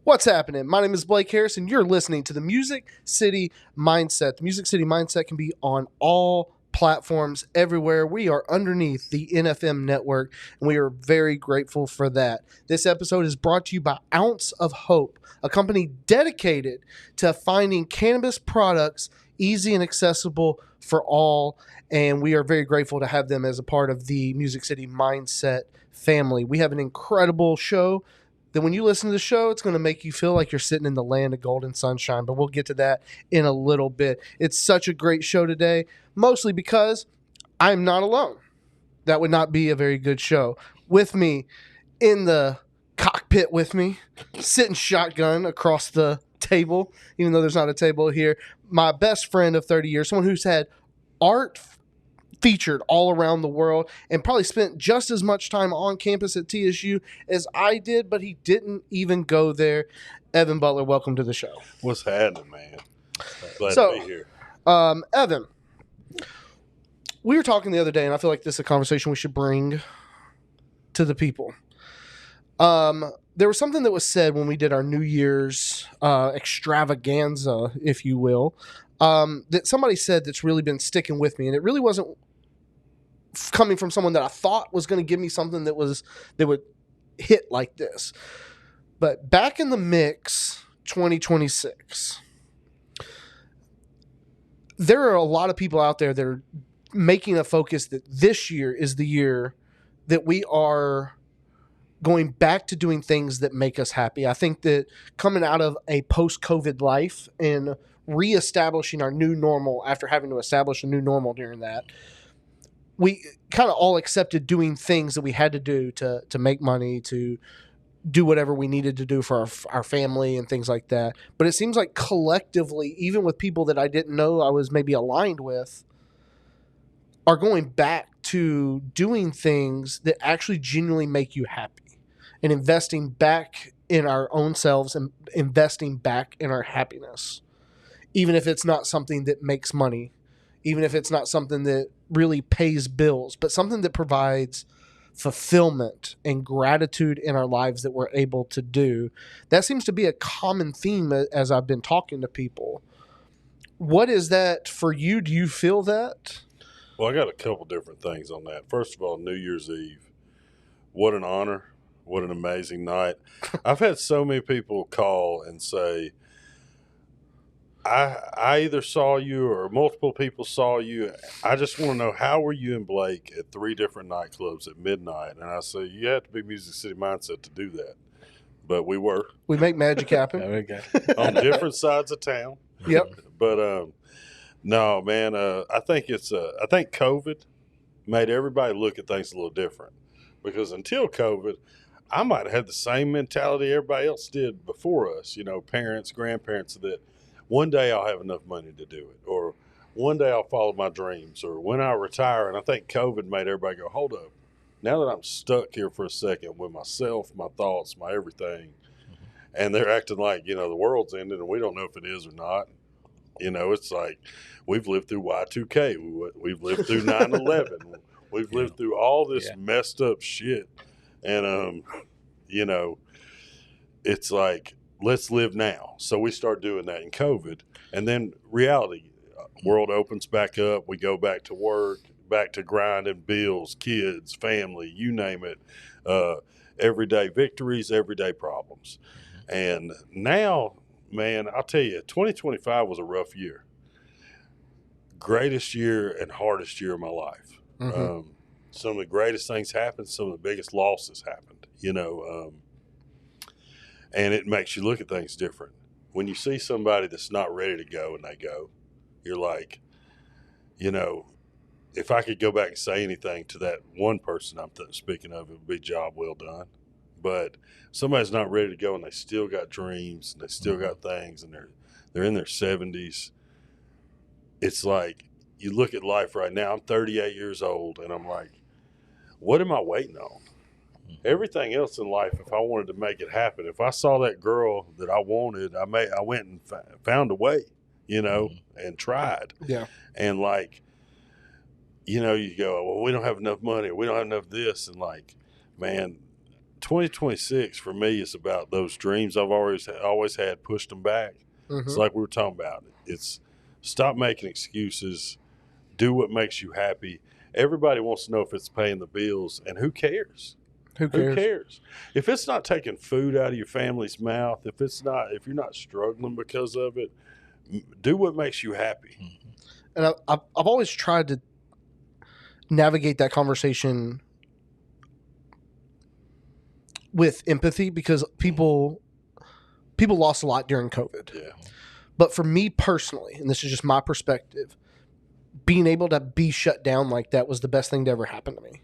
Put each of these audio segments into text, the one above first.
What's happening? My name is Blake Harris, and you're listening to the Music City Mindset. The Music City Mindset can be on all platforms everywhere. We are underneath the NFM network, and we are very grateful for that. This episode is brought to you by Ounce of Hope, a company dedicated to finding cannabis products easy and accessible for all, and we are very grateful to have them as a part of the Music City Mindset family. We have an incredible show that when you listen to the show, it's going to make you feel like you're sitting in the land of golden sunshine, but we'll get to that in a little bit. It's such a great show today, mostly because I'm not alone. That would not be a very good show. With me in the cockpit with me, sitting shotgun across the table, even though there's not a table here, my best friend of 30 years, someone who's had art featured all around the world and probably spent just as much time on campus at TSU as I did, but he didn't even go there. Evan Butler, welcome to the show. What's happening, man? Glad to be here. Evan, we were talking the other day, and I feel like this is a conversation we should bring to the people. There was something that was said when we did our New Year's extravaganza, if you will, that somebody said that's really been sticking with me, and it really wasn't coming from someone that I thought was going to give me something that would hit like this. But back in the mix, 2026, there are a lot of people out there that are making a focus that this year is the year that we are going back to doing things that make us happy. I think that coming out of a post-COVID life and reestablishing our new normal after having to establish a new normal during that, we kind of all accepted doing things that we had to do to make money, to do whatever we needed to do for our family and things like that. But it seems like collectively, even with people that I didn't know I was maybe aligned with, are going back to doing things that actually genuinely make you happy and investing back in our own selves and investing back in our happiness. Even if it's not something that makes money, even if it's not something that really pays bills, but something that provides fulfillment and gratitude in our lives that we're able to do. That seems to be a common theme as I've been talking to people. What is that for you? Do you feel that? Well, I got a couple different things on that. First of all, New Year's Eve. What an honor. What an amazing night. I've had so many people call and say, I either saw you or multiple people saw you. I just want to know, how were you and Blake at 3 different nightclubs at midnight? And I say, you have to be Music City Mindset to do that. But we were. We make magic happen. On different sides of town. Yep. But no, man, I think I think COVID made everybody look at things a little different. Because until COVID, I might have had the same mentality everybody else did before us, parents, grandparents, that one day I'll have enough money to do it, or one day I'll follow my dreams, or when I retire. And I think COVID made everybody go, hold up. Now that I'm stuck here for a second with myself, my thoughts, my everything, and they're acting like, the world's ended and we don't know if it is or not. It's like we've lived through Y2K. We've lived through 9/11. We've lived through all this messed up shit. And, it's like, let's live now. So we start doing that in COVID. And then reality, world opens back up. We go back to work, back to grinding, bills, kids, family, you name it. Everyday victories, everyday problems. And now, man, I'll tell you, 2025 was a rough year. Greatest year and hardest year of my life. Mm-hmm. Some of the greatest things happened. Some of the biggest losses happened, and it makes you look at things different. When you see somebody that's not ready to go and they go, you're like, if I could go back and say anything to that one person I'm speaking of, it would be job well done. But somebody's not ready to go and they still got dreams and they still got things, and they're in their 70s. It's like, you look at life right now. I'm 38 years old, and I'm like, what am I waiting on? Everything else in life, if I wanted to make it happen, if I saw that girl that I wanted, I went and found a way, and tried. Yeah. And like, you go, well, we don't have enough money, or we don't have enough this. And like, man, 2026 for me is about those dreams I've always had, pushed them back. It's like we were talking about. It's stop making excuses, do what makes you happy. Everybody wants to know if it's paying the bills, and who cares? Who cares? If it's not taking food out of your family's mouth, if you're not struggling because of it, do what makes you happy. And I've always tried to navigate that conversation with empathy, because people lost a lot during COVID. Yeah. But for me personally, and this is just my perspective, being able to be shut down like that was the best thing to ever happen to me.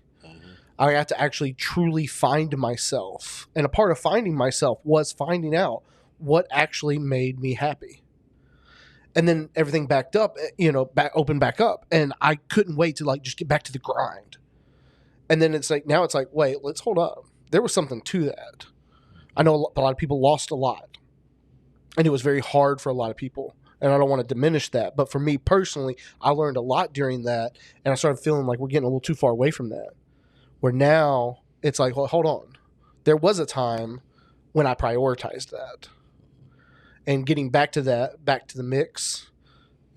I got to actually truly find myself. And a part of finding myself was finding out what actually made me happy. And then everything backed up, opened back up. And I couldn't wait to like just get back to the grind. And then now it's like, wait, let's hold up. There was something to that. I know a lot of people lost a lot. And it was very hard for a lot of people. And I don't want to diminish that. But for me personally, I learned a lot during that. And I started feeling like we're getting a little too far away from that. Where now it's like, well, hold on. There was a time when I prioritized that. And getting back to the mix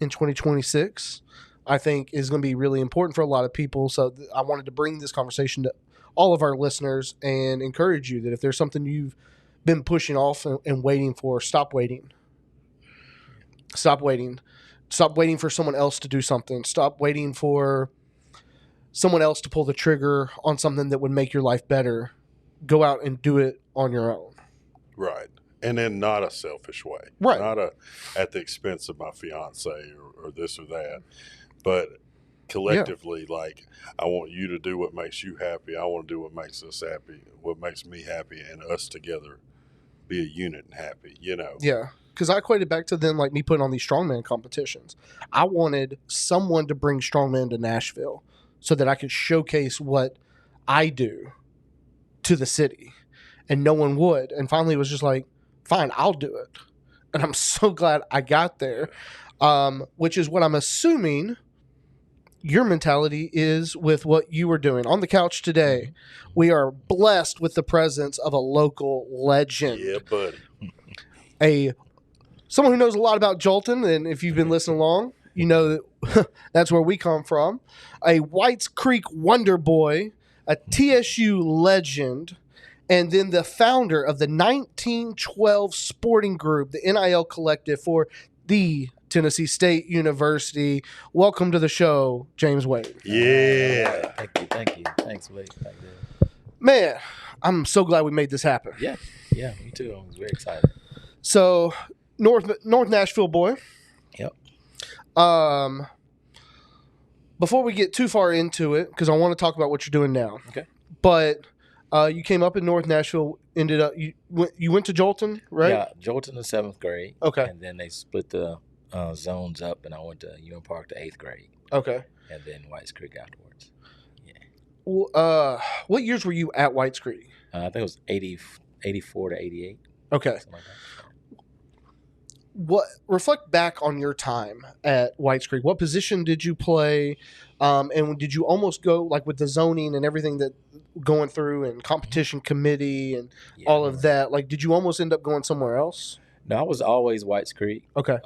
in 2026, I think is going to be really important for a lot of people. So I wanted to bring this conversation to all of our listeners and encourage you that if there's something you've been pushing off and waiting for, stop waiting. Stop waiting. Stop waiting for someone else to do something. Stop waiting for someone else to pull the trigger on something that would make your life better. Go out and do it on your own. Right. And in not a selfish way. Right. Not at the expense of my fiance or this or that. But collectively, like, I want you to do what makes you happy. I want to do what makes us happy, what makes me happy, and us together be a unit and happy, Yeah. Because I equated back to then, like me putting on these strongman competitions. I wanted someone to bring strongman to Nashville so that I could showcase what I do to the city. And no one would. And finally it was just like, fine, I'll do it. And I'm so glad I got there, which is what I'm assuming your mentality is with what you were doing. On the couch today, we are blessed with the presence of a local legend. Yeah, buddy. Someone who knows a lot about Jolton, and if you've been listening along, you know that that's where we come from. A Whites Creek Wonder Boy, a TSU legend, and then the founder of the 1912 Sporting Group, the NIL collective for the Tennessee State University. Welcome to the show, James Wade. Yeah. Thank you. Thanks, Wade. Man, I'm so glad we made this happen. Yeah, me too. I was very excited. So, North Nashville boy. Yep. Before we get too far into it, because I want to talk about what you're doing now. Okay. But you came up in North Nashville. Ended up you went to Jolton, right? Yeah, Jolton in 7th grade. Okay. And then they split the zones up, and I went to UN Park to 8th grade. Okay. And then Whites Creek afterwards. Yeah. Well, what years were you at Whites Creek? I think it was 84 to 88. Okay. Something like that. Reflect back on your time at Whites Creek. What position did you play? And did you almost go like with the zoning and everything that going through and competition committee and all of that? Like, did you almost end up going somewhere else? No, I was always Whites Creek. Okay.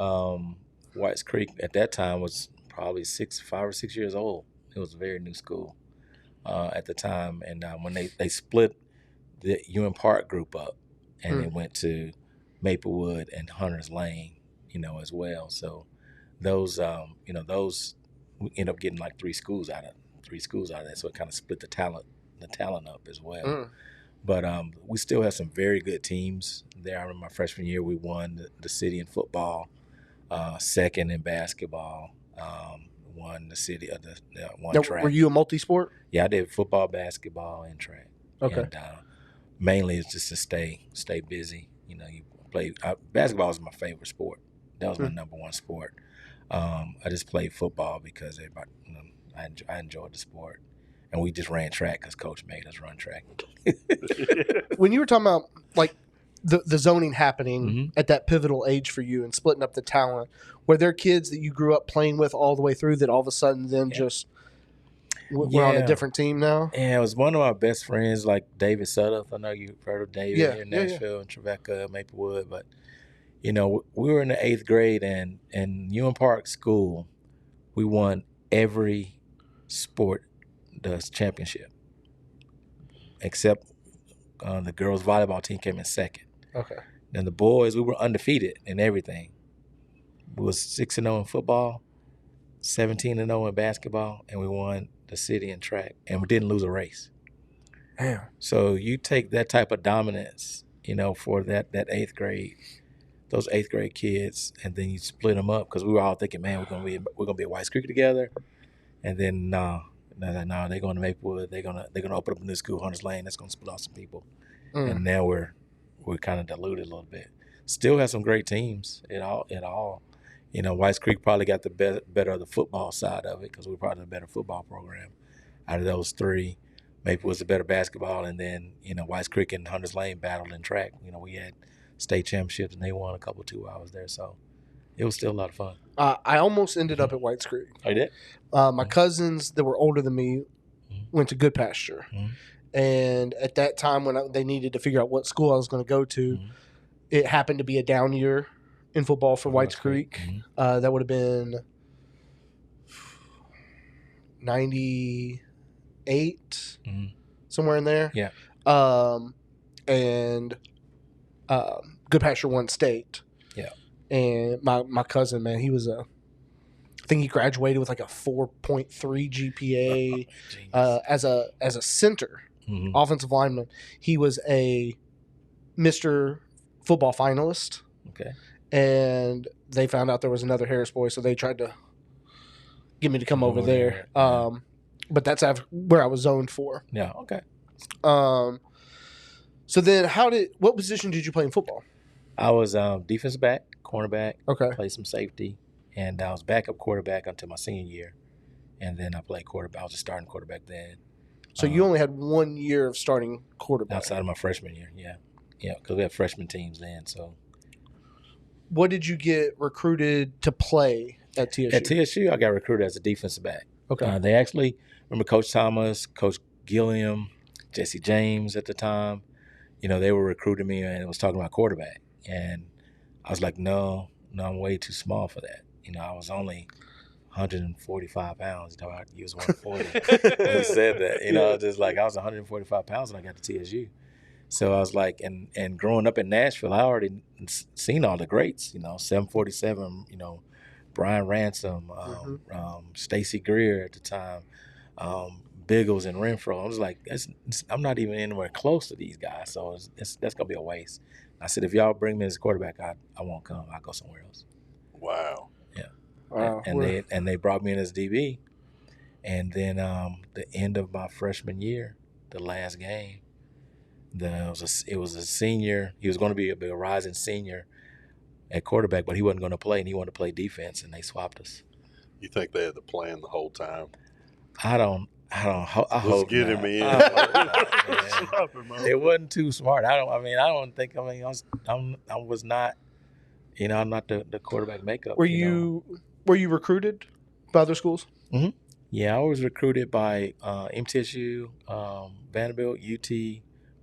Whites Creek at that time was probably 5 or 6 years old. It was a very new school at the time. And when they split the UN Park group up and it went to Maplewood and Hunters Lane, as well. So those, those we end up getting like three schools out of that. So it kind of split the talent up as well. But we still have some very good teams there. I remember my freshman year, we won the city in football, second in basketball, won the city of one track. Were you a multi-sport? Yeah, I did football, basketball, and track. Okay. And mainly it's just to stay busy. You play basketball is my favorite sport. That was my number one sport. I just played football because everybody, I enjoyed the sport, and we just ran track because Coach made us run track. When you were talking about like the zoning happening at that pivotal age for you and splitting up the talent, were there kids that you grew up playing with all the way through that all of a sudden then just We're on a Yeah. different team now. Yeah, it was one of my best friends, like David Suttoth. I know you've heard of David Yeah, here in yeah, yeah. Nashville and Trevecca, Maplewood. But, we were in the 8th grade, and in Ewing Park School, we won every sport, the championship, except the girls' volleyball team came in second. Okay. And the boys, we were undefeated in everything. We was 6-0 in football, 17-0 in basketball, and we won the city in track, and we didn't lose a race. Damn. So you take that type of dominance, for that 8th grade, those 8th grade kids, and then you split them up because we were all thinking, man, we're gonna be at White Creek together, and then no, they're going to Maplewood. They're gonna open up a new school, Hunters Lane. That's gonna split off some people, and now we're kind of diluted a little bit. Still have some great teams. It all. White Creek probably got the better of the football side of it because we're probably the better football program out of those three. Maplewood's the better basketball, and then White Creek and Hunters Lane battled in track. We had state championships, and they won a couple 2 hours there, so it was still a lot of fun. I almost ended up at Whites Creek. Oh, you did? My cousins that were older than me went to Good Pasture. And at that time when they needed to figure out what school I was going to go to, it happened to be a down year in football for Whites Creek. That would have been 98, somewhere in there. Yeah. And Good Pasture won state. Yeah. And my cousin, man, he was I think he graduated with like a 4.3 GPA as a center, offensive lineman. He was a Mr. Football finalist. Okay. And they found out there was another Harris boy, so they tried to get me to come over there. But that's where I was zoned for. Yeah. Okay. So then, what position did you play in football? I was defensive back, cornerback. Okay. Played some safety, and I was backup quarterback until my senior year, and then I played quarterback. I was a starting quarterback then. So you only had 1 year of starting quarterback outside of my freshman year. Yeah, because we had freshman teams then. So, what did you get recruited to play at TSU? At TSU, I got recruited as a defensive back. Okay. They actually remember Coach Thomas, Coach Gilliam, Jesse James at the time. They were recruiting me and it was talking about quarterback. And I was like, no, I'm way too small for that. I was only 145 pounds. I was 140 when he said that. Just like I was 145 pounds when I got to TSU. So I was like, and growing up in Nashville, I already seen all the greats, 747, Brian Ransom, Stacy Greer at the time, Biggles and Renfro. I was like, I'm not even anywhere close to these guys, so that's going to be a waste. I said, if y'all bring me as a quarterback, I won't come. I'll go somewhere else. Wow. Yeah. Wow. And they brought me in as DB. And then the end of my freshman year, the last game, it was a senior. He was going to be a rising senior at quarterback, but he wasn't going to play, and he wanted to play defense, and they swapped us. You think they had the plan the whole time? I hope getting not. me in. It wasn't too smart. I was not. I'm not the quarterback makeup. Were you recruited by other schools? Mm-hmm. Yeah, I was recruited by MTSU, Vanderbilt, UT,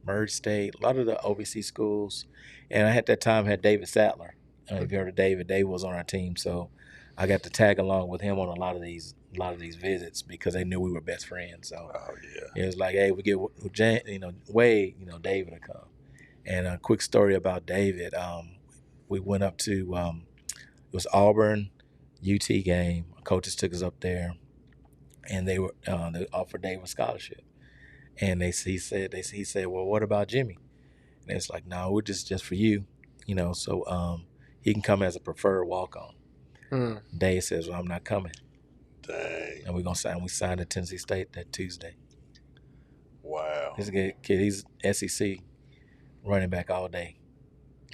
Merge State, a lot of the OVC schools, and I at that time had David Sattler. If you heard of David, Dave was on our team, so I got to tag along with him on a lot of these visits because they knew we were best friends. So it was like, hey, we get Wade, David to come. And a quick story about David. We went up to it was Auburn UT game. Coaches took us up there, and they offered David a scholarship. And he said, well, what about Jimmy? And it's like, no, we're just for you, So he can come as a preferred walk-on. Dave says, well, I'm not coming. Dang. And we're gonna sign. We signed at Tennessee State that Tuesday. Wow. He's a good kid. He's SEC running back all day,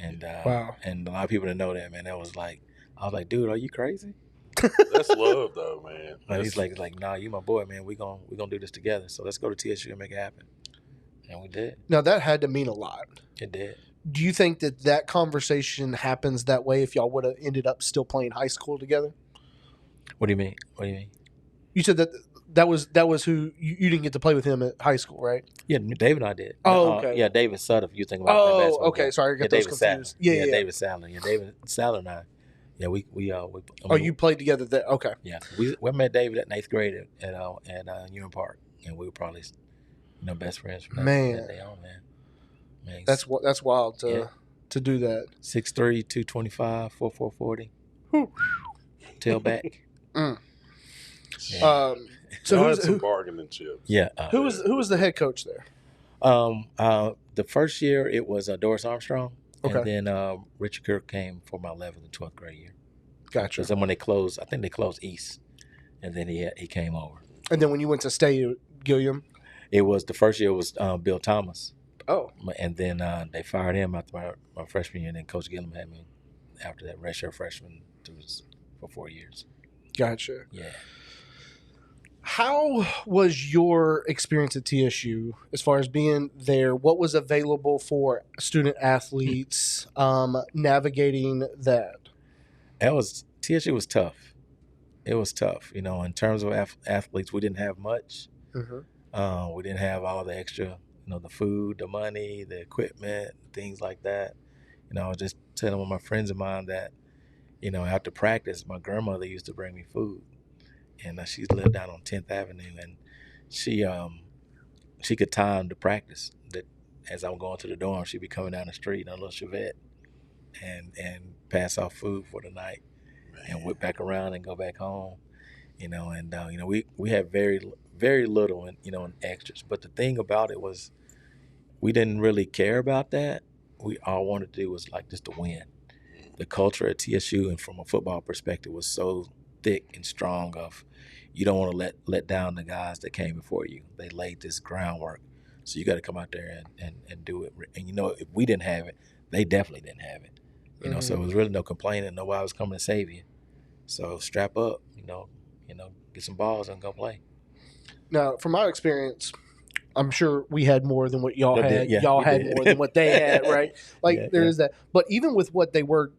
and wow. And a lot of people didn't know that, man. I was like, dude, are you crazy? That's love, though, man. And he's like, nah, you my boy, man. We gonna do this together. So let's go to TSU and make it happen. And we did. Now that had to mean a lot. It did. Do you think that conversation happens that way if y'all would have ended up still playing high school together? What do you mean? You said that That was who you didn't get to play with him at high school, right? Yeah, David and I did. Oh, okay. Yeah, David Sutter. You think about Oh, basketball? okay. Yeah. Sorry, I got Yeah, those David confused. Sadler. Yeah. David Sadler. Yeah, David Sadler and I. Yeah, we Oh, you played together there. Okay. Yeah, we met David at 8th grade at Ewing Park, and we were probably best friends from that day on, man. That's wild to do that. 6'3", 225, 440. Tailback. So had some bargaining chips. Yeah. Who was the head coach there? The first year it was Doris Armstrong, okay, and then Richard Kirk came for my 11th and 12th grade year. Gotcha. Because then when they closed, I think they closed East, and then he came over. And then when you went to stay Gilliam, it was the first year was Bill Thomas. Oh, and then they fired him after my freshman year, and then Coach Gillum had me after that redshirt freshman for 4 years. Gotcha. Yeah. How was your experience at TSU as far as being there? What was available for student athletes navigating that? TSU was tough. It was tough. In terms of athletes, we didn't have much. Mm-hmm. We didn't have all the extra, the food, the money, the equipment, things like that. I was just telling one of my friends of mine that, after practice, my grandmother used to bring me food. And she lived down on 10th Avenue, and she could time the practice. That as I'm going to the dorm, she'd be coming down the street in a little Chevette and pass off food for the night, and whip back around and go back home. We had very, very little, in extras. But the thing about it was, we didn't really care about that. We all wanted to do was just to win. The culture at TSU, and from a football perspective, was so thick and strong of, you don't want to let down the guys that came before you. They laid this groundwork, so you got to come out there and do it. And if we didn't have it, they definitely didn't have it. Mm-hmm. So it was really no complaining. Nobody was coming to save you. So strap up, get some balls and go play. Now, from my experience, I'm sure we had more than what y'all had. Yeah, y'all had more than what they had, right? There is that. But even with what they were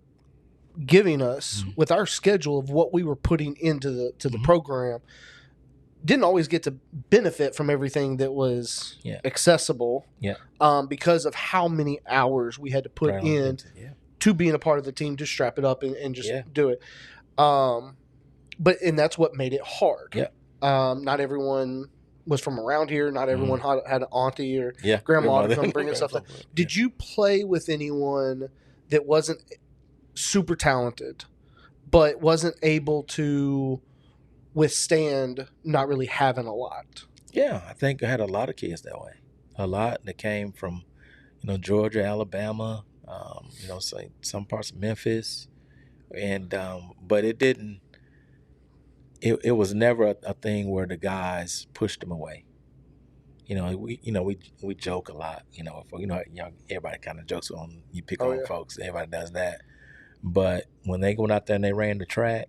giving us, mm-hmm. with our schedule of what we were putting into the mm-hmm. program, didn't always get to benefit from everything that was accessible. Yeah. Because of how many hours we had to put in to being a part of the team, to strap it up and just do it. And that's what made it hard. Yeah. Not everyone was from around here. Not everyone had an auntie or grandma to come bring us stuff. Did you play with anyone that wasn't super talented, but wasn't able to withstand not really having a lot? Yeah, I think I had a lot of kids that way. A lot that came from, Georgia, Alabama, some parts of Memphis, and but it didn't. It was never a thing where the guys pushed them away. We joke a lot. Everybody kind of jokes on you pick on folks. Everybody does that. But when they went out there and they ran the track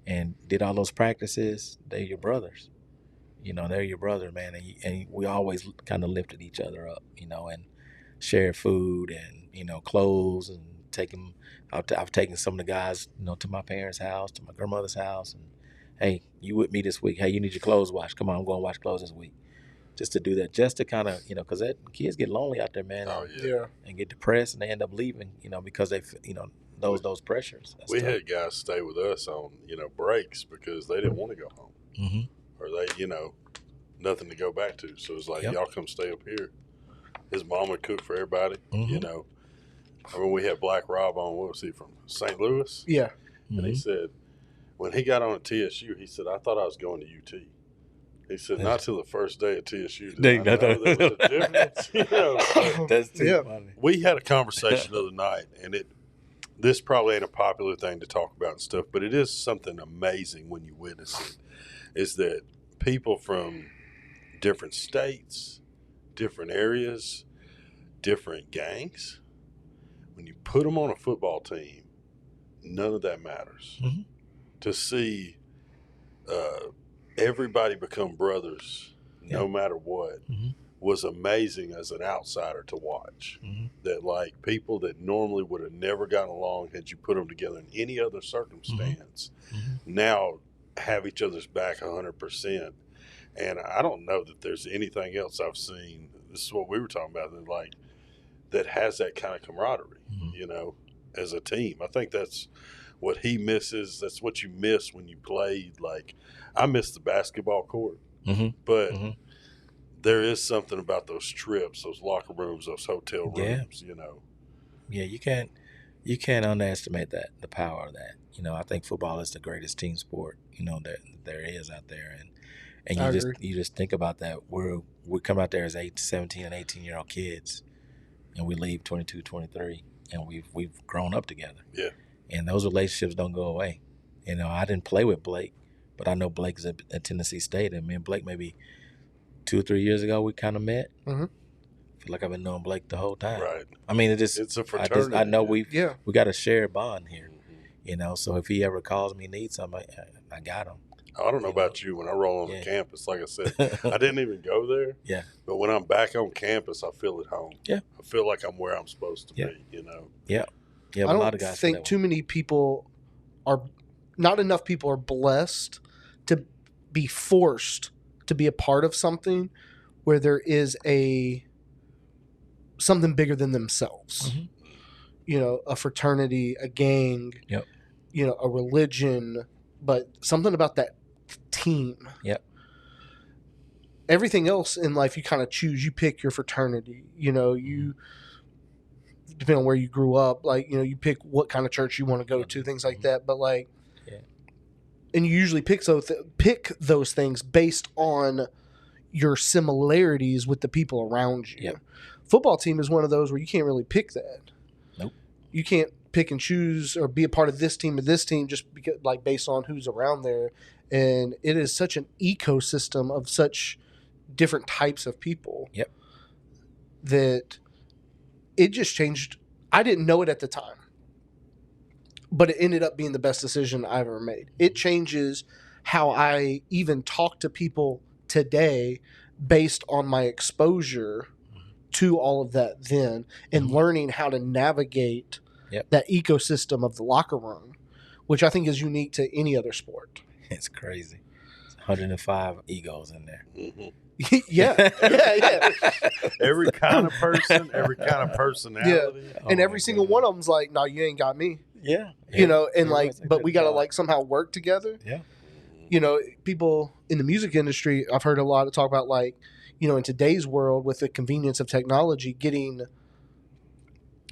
and did all those practices, they're your brothers. They're your brother, man. And we always kind of lifted each other up, and shared food and, clothes, and I've taken some of the guys, to my parents' house, to my grandmother's house, and, hey, you with me this week? Hey, you need your clothes washed. Come on, I'm going to wash clothes this week. Just to do that, just to kind of, because kids get lonely out there, man. And get depressed, and they end up leaving, because they, those pressures. We had guys stay with us on, breaks because they didn't want to go home. Mm-hmm. Or they, nothing to go back to. So it's like, y'all come stay up here. His mom would cook for everybody, mm-hmm. I remember we had Black Rob on, what was he, from St. Louis? Yeah. And he said, when he got on at TSU, he said, I thought I was going to UT. He said, not till the first day at TSU did I know there was a difference. That's too funny. We had a conversation the other night, and this probably ain't a popular thing to talk about and stuff, but it is something amazing when you witness it, is that people from different states, different areas, different gangs, when you put them on a football team, none of that matters. Mm-hmm. To see everybody become brothers, no matter what, mm-hmm. was amazing as an outsider to watch. Mm-hmm. That people that normally would have never gotten along had you put them together in any other circumstance, mm-hmm. now have each other's back 100%. And I don't know that there's anything else I've seen. This is what we were talking about, that has that kind of camaraderie, as a team. I think that's what he misses. That's what you miss when you played. Like, I miss the basketball court, but there is something about those trips, those locker rooms, those hotel rooms. Yeah, you can't underestimate that, the power of that. I think football is the greatest team sport that there is out there, and you just think about that. We come out there as 17 and 18-year-old kids, and we leave 22, 23, and we've grown up together. Yeah. And those relationships don't go away. I didn't play with Blake, but I know Blake is at Tennessee State, and me and Blake maybe 2 or 3 years ago we kind of met. Mm-hmm. I feel like I've been knowing Blake the whole time. Right. I mean, it's a fraternity. I know we got a shared bond here. Mm-hmm. So if he ever calls me, needs something, I got him. I don't know about you. When I roll on the campus, like I said, I didn't even go there. Yeah. But when I'm back on campus, I feel at home. Yeah. I feel like I'm where I'm supposed to be. Yeah. Yeah. I don't think too many people not enough people are blessed to be forced to be a part of something where there is something bigger than themselves. Mm-hmm. A fraternity, a gang, a religion, but something about that team. Yep. Everything else in life you kind of choose. You pick your fraternity. You depending on where you grew up, you pick what kind of church you want to go to, things like that. But and you usually pick those things based on your similarities with the people around you. Yep. Football team is one of those where you can't really pick that. Nope. You can't pick and choose or be a part of this team or this team just because, based on who's around there. And it is such an ecosystem of such different types of people. Yep. That it just changed. I didn't know it at the time, but it ended up being the best decision I ever made. It changes how I even talk to people today based on my exposure to all of that then, and learning how to navigate that ecosystem of the locker room, which I think is unique to any other sport. It's crazy. It's 105 egos in there. Mm-hmm. yeah. Every kind of person, every kind of personality. Yeah. And every single one of them's like, no, you ain't got me. Yeah. But we got to somehow work together. Yeah. People in the music industry, I've heard a lot of talk about in today's world with the convenience of technology, getting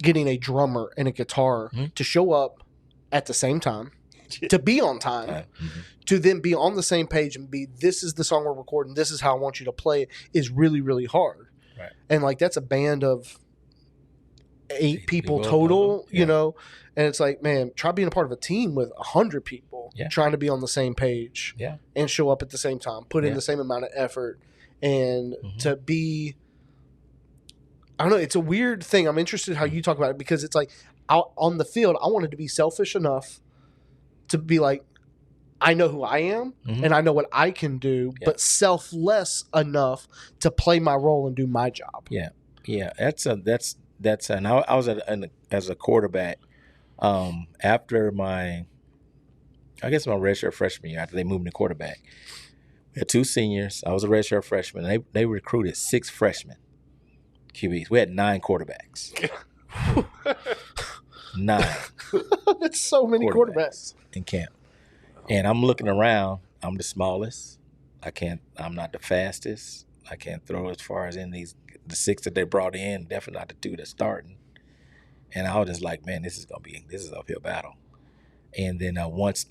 a drummer and a guitar to show up at the same time, to be on time, to then be on the same page and this is the song we're recording, this is how I want you to play it, is really, really hard. Right. And that's a band of 8 people total, and it's man, try being a part of a team with 100 people trying to be on the same page and show up at the same time, put in the same amount of effort, and to be, I don't know, it's a weird thing. I'm interested how you talk about it, because it's on the field, I wanted to be selfish enough to be I know who I am and I know what I can do, but selfless enough to play my role and do my job. Yeah. Yeah. And I was as a quarterback, after my redshirt freshman year, after they moved me to quarterback. We had 2 seniors. I was a redshirt freshman. They recruited 6 freshmen QBs. We had 9 quarterbacks. 9. That's so many quarterbacks in camp. And I'm looking around. I'm the smallest. I'm not the fastest. I can't throw as far as in the 6 that they brought in. Definitely not the 2 that's starting. And I was just like, man, this is an uphill battle. And then once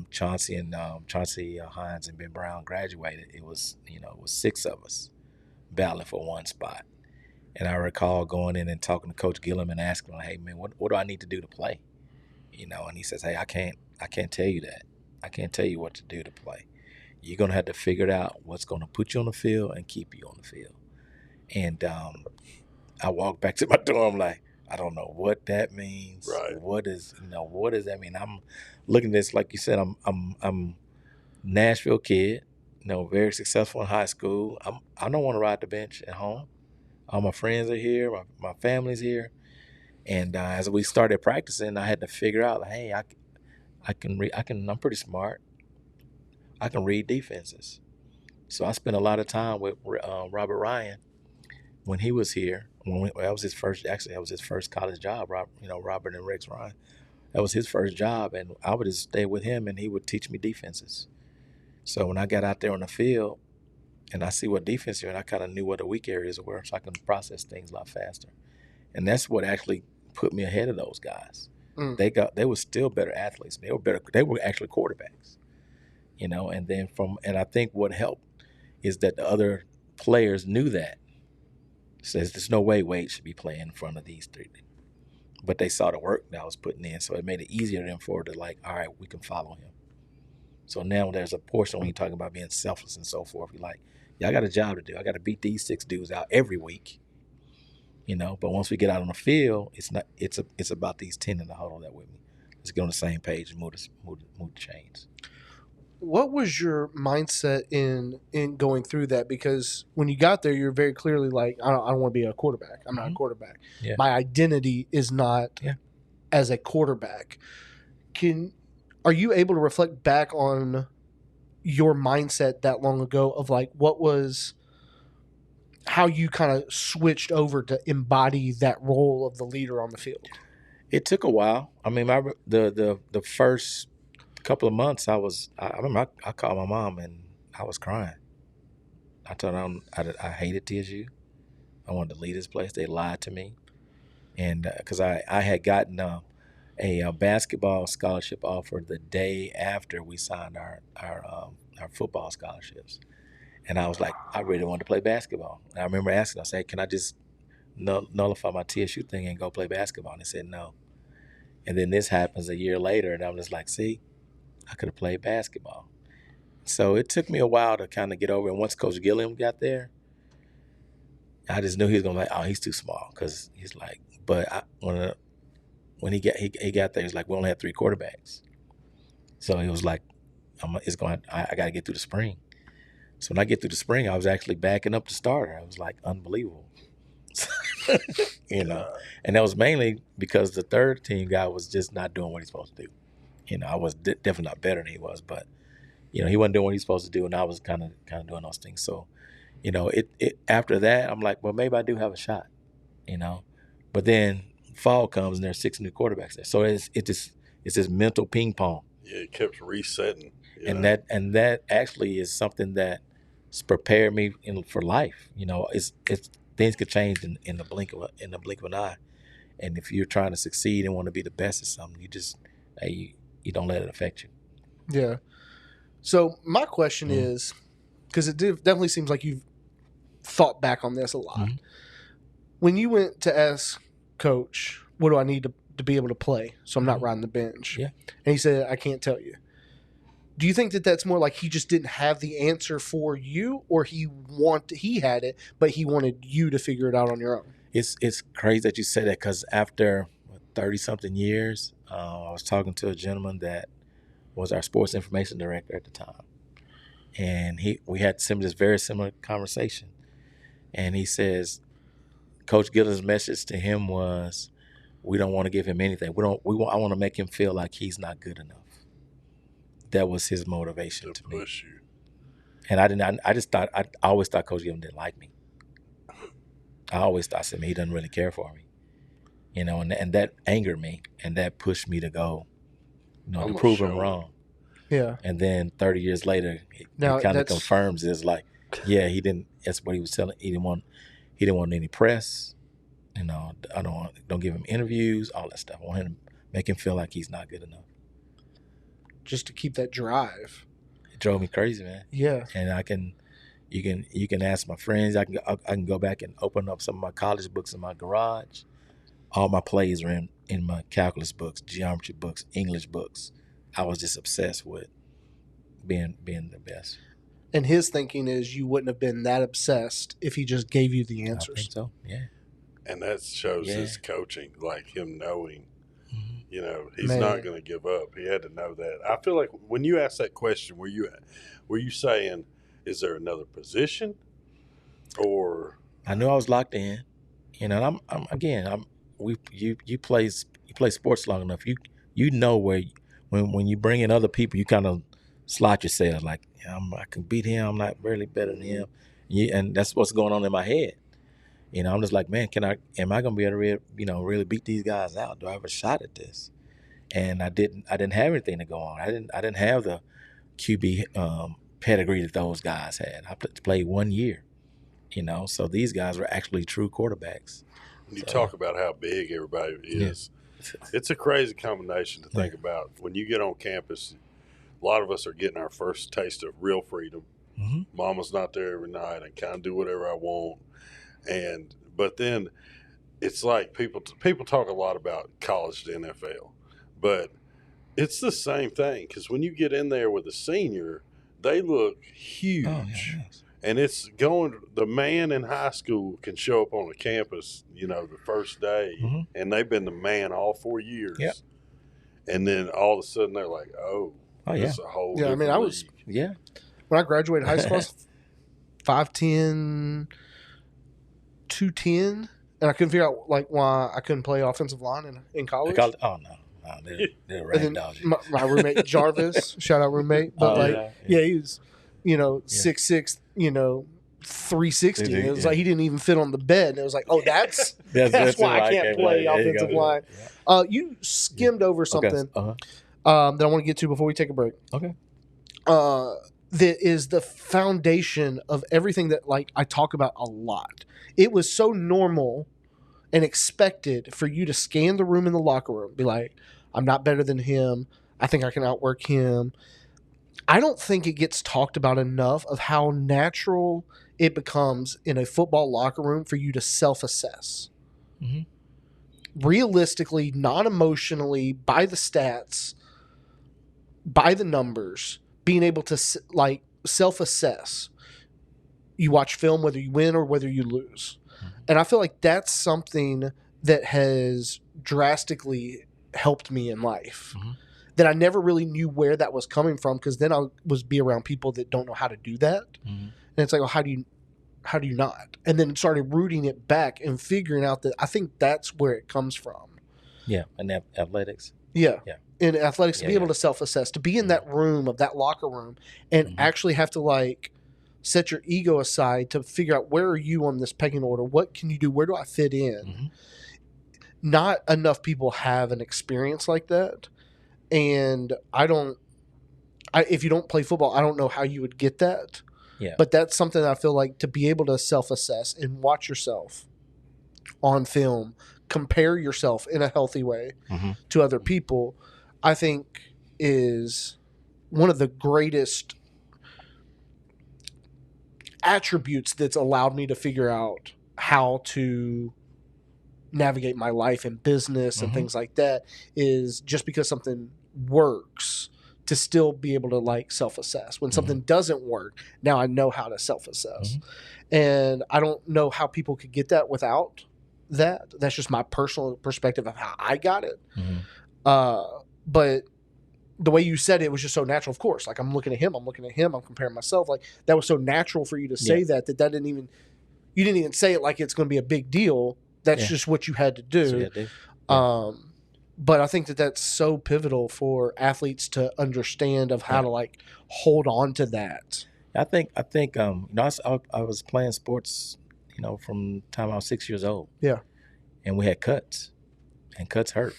Chauncey Hines and Ben Brown graduated, it was 6 of us battling for one spot. And I recall going in and talking to Coach Gillum and asking him, hey man, what do I need to do to play? And he says, hey, I can't tell you that. I can't tell you what to do to play. You're gonna have to figure it out what's gonna put you on the field and keep you on the field. And I walked back to my dorm like, I don't know what that means. Right. What does that mean? I'm looking at this, like you said, I'm Nashville kid, very successful in high school. I don't want to ride the bench at home. All my friends are here, my family's here. And as we started practicing, I had to figure out, hey, I'm pretty smart. I can read defenses. So I spent a lot of time with Robert Ryan when he was here. That was his first. Actually, that was his first college job. Robert and Rex Ryan. That was his first job, and I would just stay with him, and he would teach me defenses. So when I got out there on the field, and I see what defense you're in, I kind of knew what the weak areas were, so I can process things a lot faster. And that's what actually put me ahead of those guys. They were still better athletes. They were better. They were actually quarterbacks, and I think what helped is that the other players knew that. Says there's no way Wade should be playing in front of these three. But they saw the work that I was putting in, so it made it easier then for to like, all right, we can follow him. So now there's a portion when you're talking about being selfless and so forth. You're like, yeah, I got a job to do. I got to beat these 6 dudes out every week. But once we get out on the field, it's about these 10 in the huddle that with me. Let's get on the same page and move the chains. What was your mindset in going through that? Because when you got there, you're very clearly like, I don't want to be a quarterback. I'm not a quarterback. Yeah. My identity is not as a quarterback. Are you able to reflect back on your mindset that long ago of like how you kind of switched over to embody that role of the leader on the field? It took a while. I mean, the first couple of months, I remember I called my mom and I was crying. I told her I hated TSU. I wanted to leave this place. They lied to me, and because I had gotten a basketball scholarship offer the day after we signed our football scholarships. And I was like, I really wanted to play basketball. And I remember asking, I said, can I just nullify my TSU thing and go play basketball? And they said no. And then this happens a year later, and I'm just like, see, I could have played basketball. So it took me a while to kind of get over it. And once Coach Gilliam got there, I just knew he was going to be like, oh, he's too small. Because he's like, but when he got there, he's like, we only have 3 quarterbacks. So he was like, I got to get through the spring. So when I get through the spring, I was actually backing up the starter. It was like unbelievable, And that was mainly because the third team guy was just not doing what he's supposed to do. I was definitely not better than he was, but he wasn't doing what he's supposed to do, and I was kind of doing those things. So, it after that, I'm like, well, maybe I do have a shot, But then fall comes and there's 6 new quarterbacks there, so it's this mental ping pong. Yeah, it kept resetting. And that actually is something that's prepared me for life. It's things could change in the blink of an eye, and if you're trying to succeed and want to be the best at something, you don't let it affect you. Yeah. So my question is, because it definitely seems like you've thought back on this a lot. When you went to ask Coach, what do I need to be able to play so I'm not riding the bench? Yeah. And he said, I can't tell you. Do you think that that's more like he just didn't have the answer for you, or he had it, but he wanted you to figure it out on your own? It's crazy that you say that, because after 30-something years, I was talking to a gentleman that was our sports information director at the time, and we had this very similar conversation, and he says, Coach Gillen's message to him was, we don't want to give him anything. I want to make him feel like he's not good enough. That was his motivation to push me. You. And I always thought Coach Gillen didn't like me. I always thought, he doesn't really care for me. And that angered me, and that pushed me to go, to prove him wrong. Yeah. And then 30 years later, it kind of confirms it's like, yeah, he didn't. That's what he was telling. He didn't want any press. I don't give him interviews, all that stuff. I want him to make him feel like he's not good enough. Just to keep that drive. It drove me crazy, man. Yeah. And you can ask my friends. I can go back and open up some of my college books in my garage. All my plays are in my calculus books, geometry books, English books. I was just obsessed with being the best. And his thinking is you wouldn't have been that obsessed if he just gave you the answers. I think so, yeah. And that shows his coaching, like him knowing, he's Man. not going to give up. He had to know that. I feel like when you asked that question, were you saying, is there another position, or? I knew I was locked in, and you play sports long enough, you know where when you bring in other people, you kind of slot yourself like, I can beat him. I'm not really better than him. And that's what's going on in my head. I'm just like, man, am I going to be able to really beat these guys out? Do I have a shot at this? And I didn't have anything to go on. I didn't have the QB pedigree that those guys had. I played 1 year, so these guys were actually true quarterbacks. You talk about how big everybody is. Yeah. It's a crazy combination to think about. When you get on campus, a lot of us are getting our first taste of real freedom. Mm-hmm. Mama's not there every night. I kind of do whatever I want. But then it's like people talk a lot about college to NFL, but it's the same thing, because when you get in there with a senior, they look huge. Oh, yeah. And it's the man in high school can show up on a campus, the first day, mm-hmm. and they've been the man all 4 years. Yep. And then all of a sudden they're like, it's a whole different league. When I graduated high school, I was 5'10", 210, and I couldn't figure out why I couldn't play offensive line in college. Oh no, they're right dogs. My roommate Jarvis, shout out roommate, but he was 6'6", 360. It was like he didn't even fit on the bed. And it was like, that's why I can't play offensive line. You skimmed over something that I want to get to before we take a break. Okay. That is the foundation of everything that I talk about a lot. It was so normal and expected for you to scan the room in the locker room, be like, I'm not better than him. I think I can outwork him. I don't think it gets talked about enough of how natural it becomes in a football locker room for you to self-assess. Mm-hmm. Realistically, non-emotionally, by the stats, by the numbers, being able to self-assess. You watch film whether you win or whether you lose. Mm-hmm. And I feel like that's something that has drastically helped me in life. Mm-hmm. That I never really knew where that was coming from, because then I was be around people that don't know how to do that. Mm-hmm. And it's like, well, how do you not? And then started rooting it back and figuring out that I think that's where it comes from. Yeah, and athletics. Yeah. In athletics, to be able to self-assess, to be in that room of that locker room and actually have to set your ego aside to figure out, where are you on this pecking order? What can you do? Where do I fit in? Mm-hmm. Not enough people have an experience like that. And if you don't play football, I don't know how you would get that. Yeah. But that's something that I feel like, to be able to self-assess and watch yourself on film, compare yourself in a healthy way to other people, I think is one of the greatest attributes that's allowed me to figure out how to navigate my life and business and things like that, is just because something works, to still be able to self-assess. When something doesn't work, now I know how to self-assess. And I don't know how people could get that without that. That's just my personal perspective of how I got it. But the way you said it was just so natural. Of course, I'm looking at him, I'm comparing myself. That was so natural for you to say that didn't even, you didn't even say it like it's going to be a big deal. That's just what you had to do. But I think that's so pivotal for athletes to understand of how to hold on to that. I think I was playing sports, from the time I was 6 years old. Yeah. And we had cuts, and cuts hurt.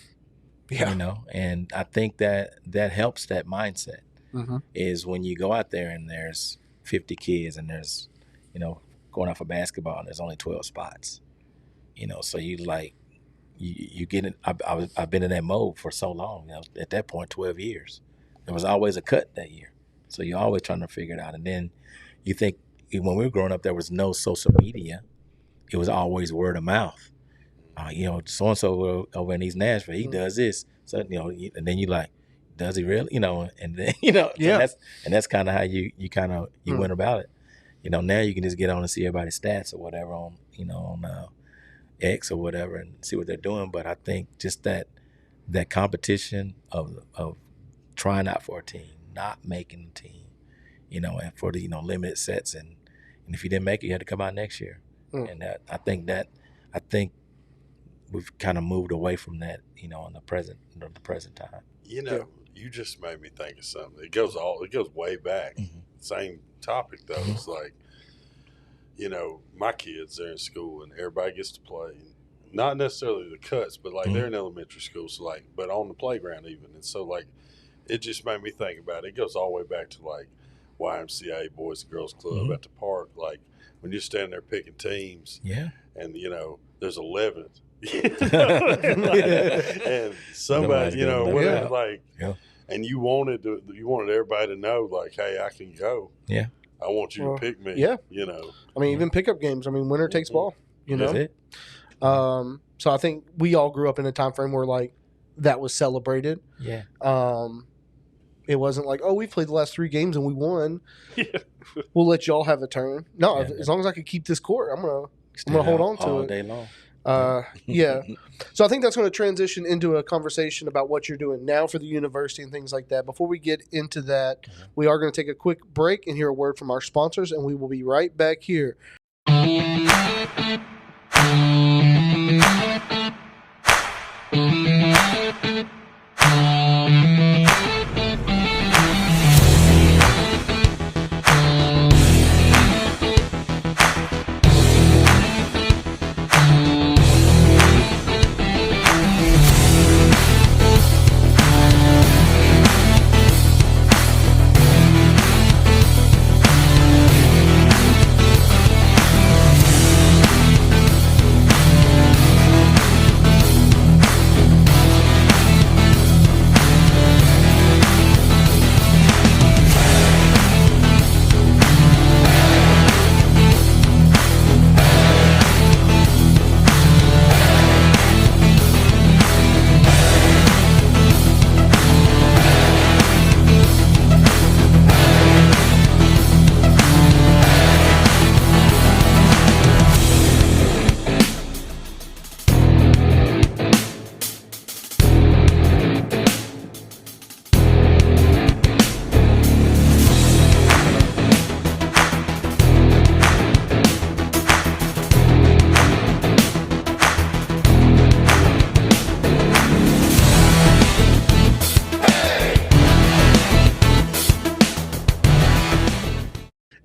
Yeah. And I think that helps that mindset. Is when you go out there and there's 50 kids and there's, going out for basketball and there's only 12 spots. So you get it. I've been in that mode for so long. At that point, 12 years. There was always a cut that year. So you're always trying to figure it out. And then you think, when we were growing up, there was no social media. It was always word of mouth. So-and-so over in East Nashville, he does this. So, and then you does he really? And then, and that's kind of how you went about it. Now you can just get on and see everybody's stats or whatever on X or whatever and see what they're doing. But I think just that competition of trying out for a team, not making the team, and for the limited sets, and if you didn't make it, you had to come out next year. And I think we've kind of moved away from that, in the present time. you just made me think of something. It goes way back. Mm-hmm. Same topic though. It's like, my kids, they're in school and everybody gets to play. Not necessarily the cuts, but like they're in elementary school, so like, but on the playground even. And so like, it just made me think about it. It goes all the way back to like YMCA, Boys and Girls Club at the park. Like when you're standing there picking teams, and there's 11, and somebody, whatever, like, and you wanted everybody to know, like, hey, I can go. Yeah. I want you to pick me. Yeah. I mean, even pickup games. I mean, winner takes ball. That's it. So I think we all grew up in a time frame where like that was celebrated. Yeah. It wasn't like, oh, we played the last 3 games and we won. Yeah. We'll let y'all have a turn. No, as long as I can keep this court, I'm gonna hold on to all it day long. Yeah. So I think that's going to transition into a conversation about what you're doing now for the university and things like that. Before we get into that, we are going to take a quick break and hear a word from our sponsors, and we will be right back here.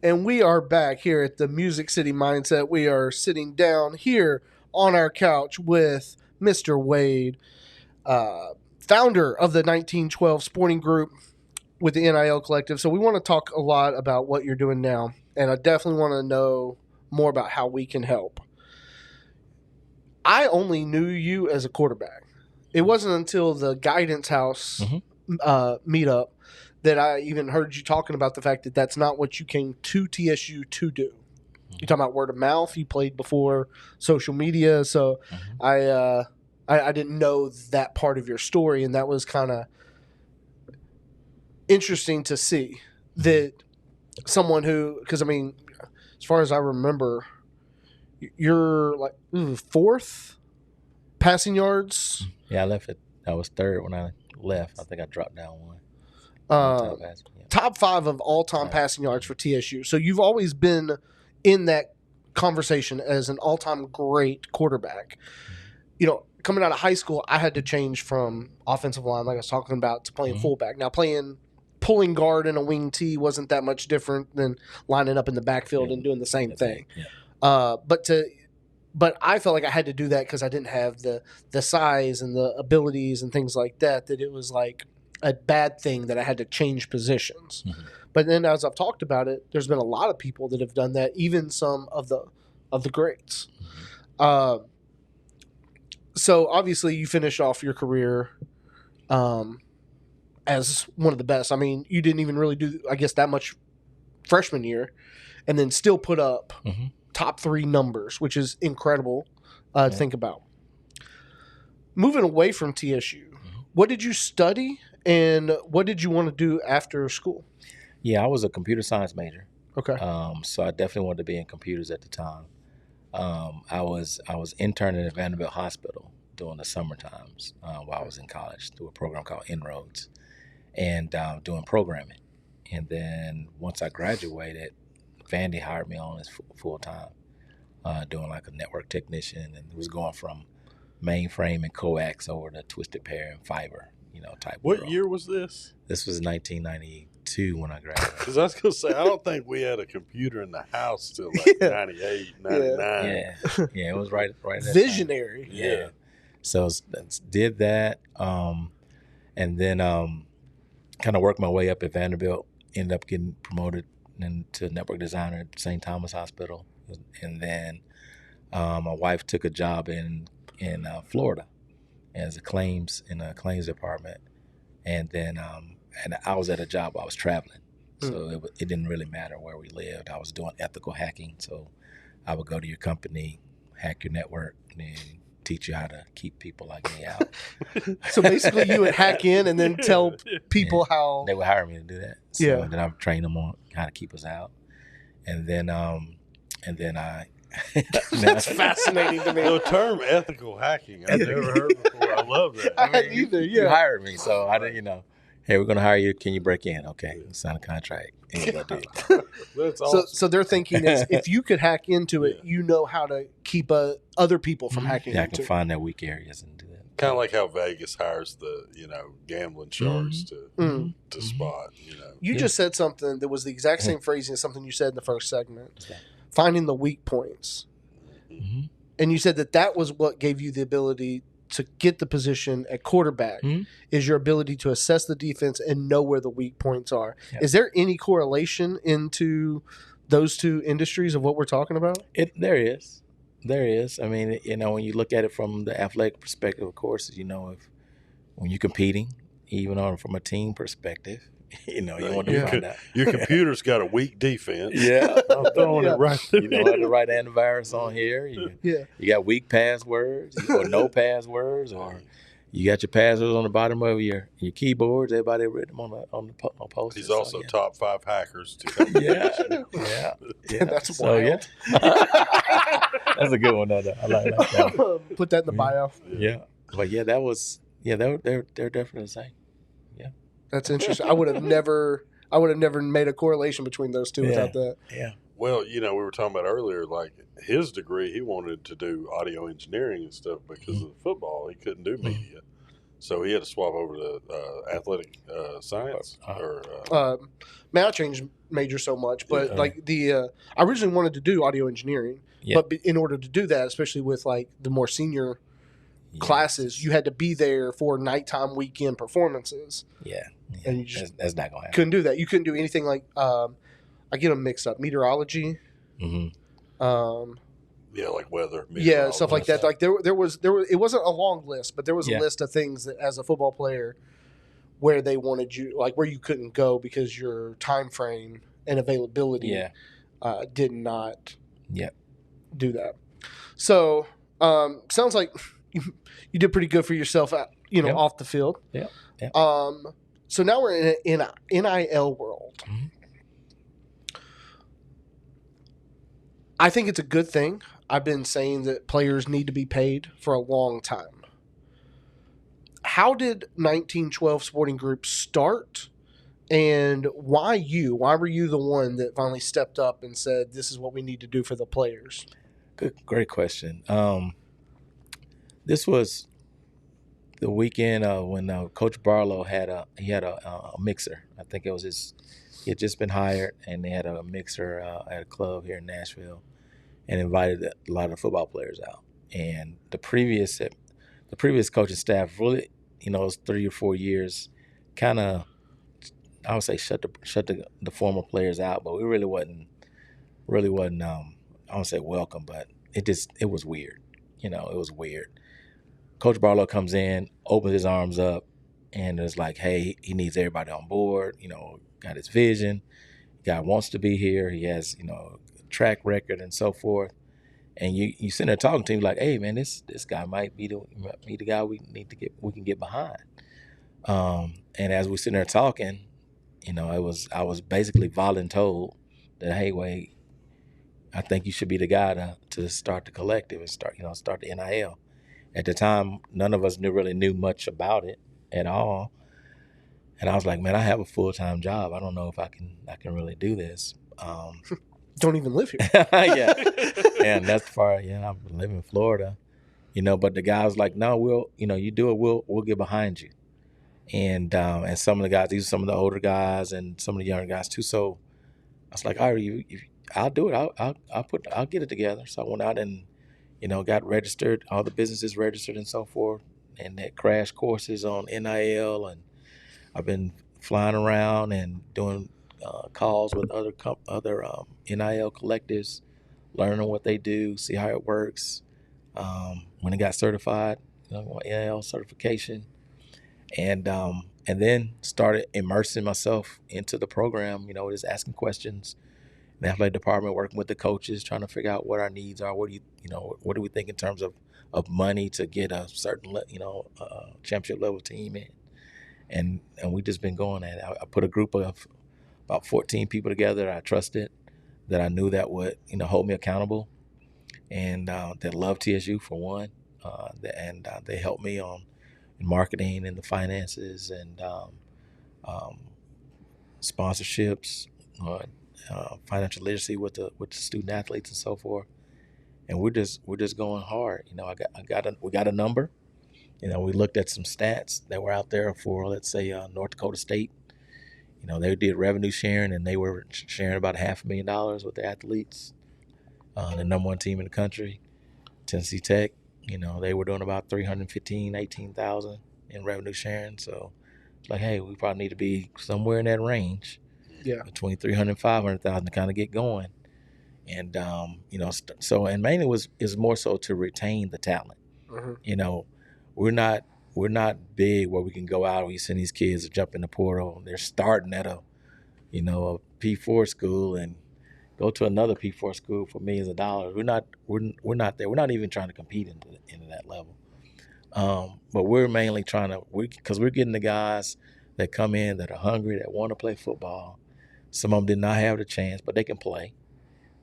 And we are back here at the Music City Mindset. We are sitting down here on our couch with Mr. Wade, founder of the 1912 Sporting Group with the NIL Collective. So we want to talk a lot about what you're doing now, and I definitely want to know more about how we can help. I only knew you as a quarterback. It wasn't until the Guidance House meetup that I even heard you talking about the fact that that's not what you came to TSU to do. You're talking about word of mouth. You played before social media, so I didn't know that part of your story, and that was kind of interesting to see that someone who, because I mean, as far as I remember, you're like 4th passing yards. Yeah, I left it. I was 3rd when I left. I think I dropped down 1. Top 5 of all-time passing yards for TSU. So you've always been in that conversation as an all-time great quarterback. Coming out of high school, I had to change from offensive line, like I was talking about, to playing fullback. Now, pulling guard and a wing T wasn't that much different than lining up in the backfield and doing the same thing. Yeah. But I felt like I had to do that because I didn't have the size and the abilities and things like that it was like a bad thing that I had to change positions. But then as I've talked about it, there's been a lot of people that have done that, even some of the greats. So obviously you finished off your career as one of the best. I mean, you didn't even really do, I guess, that much freshman year, and then still put up top 3 numbers, which is incredible to think about. Moving away from TSU, what did you study and what did you want to do after school? Yeah, I was a computer science major. Okay. So I definitely wanted to be in computers at the time. I was interning at Vanderbilt Hospital during the summer times while I was in college through a program called Inroads and doing programming. And then once I graduated, Vandy hired me on as full time, doing like a network technician, and it was going from mainframe and coax over to twisted pair and fiber, type What world. year was this? This was 1992 when I graduated. Because I was going to say, I don't think we had a computer in the house till like 98, 99. Yeah, it was right at that Visionary. time. Yeah. So did that, and then kind of worked my way up at Vanderbilt. Ended up getting promoted into network designer at St. Thomas Hospital, and then my wife took a job in Florida as a claims department, and then and I was at a job I was traveling, so it didn't really matter where we lived. I was doing ethical hacking, so I would go to your company, hack your network, and teach you how to keep people like me out. So basically, you would hack in and then tell people how they would hire me to do that. So then I would train them on how to keep us out, and then I. That's fascinating to me. The term ethical hacking, I've never heard before. I love that. I hadn't either. Yeah, you hired me, so I didn't. Hey, we're going to hire you. Can you break in? Okay, sign a contract. And you go do it. That's awesome. So their thinking is, if you could hack into it, you know how to keep other people from hacking I into can it. find their weak areas and do that. Kind of like how Vegas hires the gambling sharks to spot. You just said something that was the exact same phrasing as something you said in the first segment. Finding the weak points. Mm-hmm. And you said that was what gave you the ability to get the position at quarterback, is your ability to assess the defense and know where the weak points are. Yeah. Is there any correlation into those two industries of what we're talking about? There is. I mean, when you look at it from the athletic perspective, of course, when you're competing, even from a team perspective, you want to find out. Your computer's got a weak defense. Yeah. I'm throwing it right there. You don't have the right antivirus on here. You got weak passwords or no passwords, or you got your passwords on the bottom of your keyboards. Everybody written them on the post. He's also top 5 hackers. Yeah. That's wild. That's a good one, though. I like that. Put that in the bio. Yeah. But they're definitely the same. Yeah. That's interesting. I would have never made a correlation between those two without that. Yeah. Well, we were talking about earlier, like his degree, he wanted to do audio engineering and stuff because of football. He couldn't do media. So he had to swap over to athletic science. Man, I changed major so much, but I originally wanted to do audio engineering, but in order to do that, especially with like the more senior classes, you had to be there for nighttime weekend performances. And you just that's not gonna happen. Couldn't do that. You couldn't do anything like I get them mixed up. Meteorology. Like weather. Stuff like that. Like there was it wasn't a long list, but there was a list of things that as a football player where they wanted you, like where you couldn't go because your time frame and availability did not do that. So sounds like you did pretty good for yourself, off the field. Yeah. So now we're in a NIL world. I think it's a good thing. I've been saying that players need to be paid for a long time. How did 1912 Sporting Group start, and why were you the one that finally stepped up and said, this is what we need to do for the players? Great question. This was the weekend when Coach Barlow had a mixer. I think it was he had just been hired, and they had a mixer at a club here in Nashville, and invited a lot of football players out. And the previous coaching staff really, those 3 or 4 years, kind of, I would say shut the former players out, but we really wasn't. I don't say welcome, but it was weird. It was weird. Coach Barlow comes in, opens his arms up, and it's like, hey, he needs everybody on board. Got his vision. Guy wants to be here. He has, track record and so forth. And you sitting there talking to him like, hey man, this guy might be the guy we can get behind. And as we sitting there talking, I was basically voluntold that, hey, wait, I think you should be the guy to start the collective and start the NIL. At the time, none of us really knew much about it at all. And I was like, man, I have a full-time job. I don't know if I can really do this. Don't even live here. Yeah. And that's far, I live in Florida, but the guy was like, no, you do it. We'll get behind you. and some of the guys, these are some of the older guys and some of the younger guys too. So I was like, all right, I'll do it. I'll get it together. So I went out and, got registered, all the businesses registered and so forth, and had crash courses on NIL, and I've been flying around and doing calls with other NIL collectives, learning what they do, see how it works. When I got certified, NIL certification, and then started immersing myself into the program. Just asking questions. In the athletic department, working with the coaches, trying to figure out what our needs are. What do we think in terms of money to get a certain championship level team in, and we just been going at it. I put a group of about 14 people together that I trusted, that I knew that would hold me accountable, and that love TSU for one, and they helped me on marketing and the finances and sponsorships, financial literacy with the student athletes and so forth. And we're just going hard. We got a number. We looked at some stats that were out there for, let's say, North Dakota State. They did revenue sharing, and they were sharing about $500,000 with the athletes. The number one team in the country, Tennessee Tech, they were doing about $318,000 in revenue sharing. So it's like, hey, we probably need to be somewhere in that range, between $300,000 and $500,000 to kind of get going. And so and mainly is more so to retain the talent. Mm-hmm. We're not big where we can go out and we send these kids to jump in the portal. They're starting at a P4 school and go to another P4 school for millions of dollars. We're not there. We're not even trying to compete into that level. But we're mainly because we're getting the guys that come in that are hungry, that want to play football. Some of them did not have the chance, but they can play.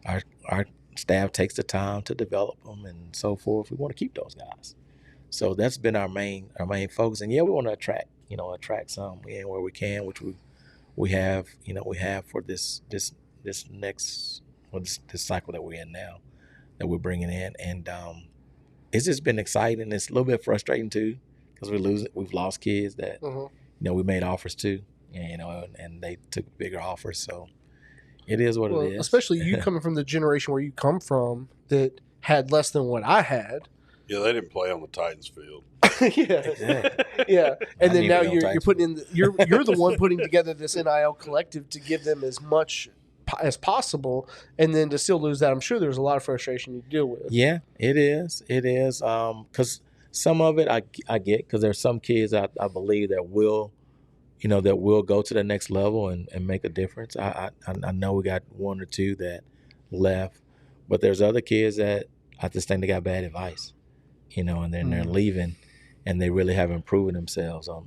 Our staff takes the time to develop them and so forth. We want to keep those guys. So that's been our main focus. And we want to attract some in where we can, which we have for this next this cycle that we're in now, that we're bringing in. And it's just been exciting. It's a little bit frustrating too, because we've lost kids that we made offers to, and they took bigger offers. So it is what it is. Especially you coming from the generation where you come from that had less than what I had. Yeah, they didn't play on the Titans field. Yeah, exactly. Yeah, and then now you're putting in you're the one putting together this NIL collective to give them as much as possible, and then to still lose that, I'm sure there's a lot of frustration you deal with. Yeah, it is. Because some of it I get, because there's some kids I believe that will go to the next level and make a difference. I know we got one or two that left, but there's other kids that I just think they got bad advice, and then they're leaving, and they really haven't proven themselves on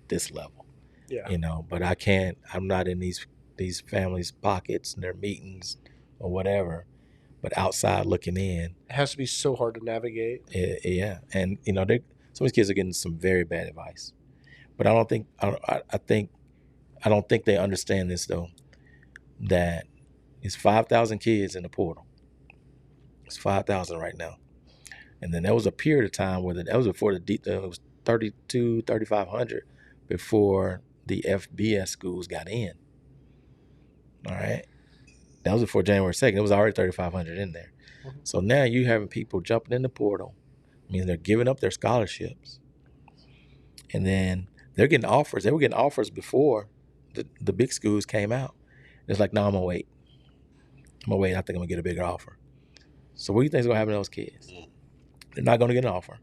this level. Yeah. But I'm not in these families' pockets and their meetings or whatever, but outside looking in. It has to be so hard to navigate. Yeah. And, some of these kids are getting some very bad advice. But I don't think they understand this, though, that it's 5,000 kids in the portal. It's 5,000 right now. And then there was a period of time where that was before it was 3,500 before the FBS schools got in. All right. That was before January 2nd. It was already 3,500 in there. Mm-hmm. So now you having people jumping in the portal. I mean, they're giving up their scholarships. And then they're getting offers. They were getting offers before the big schools came out. It's like, no, I'm going to wait. I think I'm going to get a bigger offer. So what do you think is going to happen to those kids? They're not going to get an offer.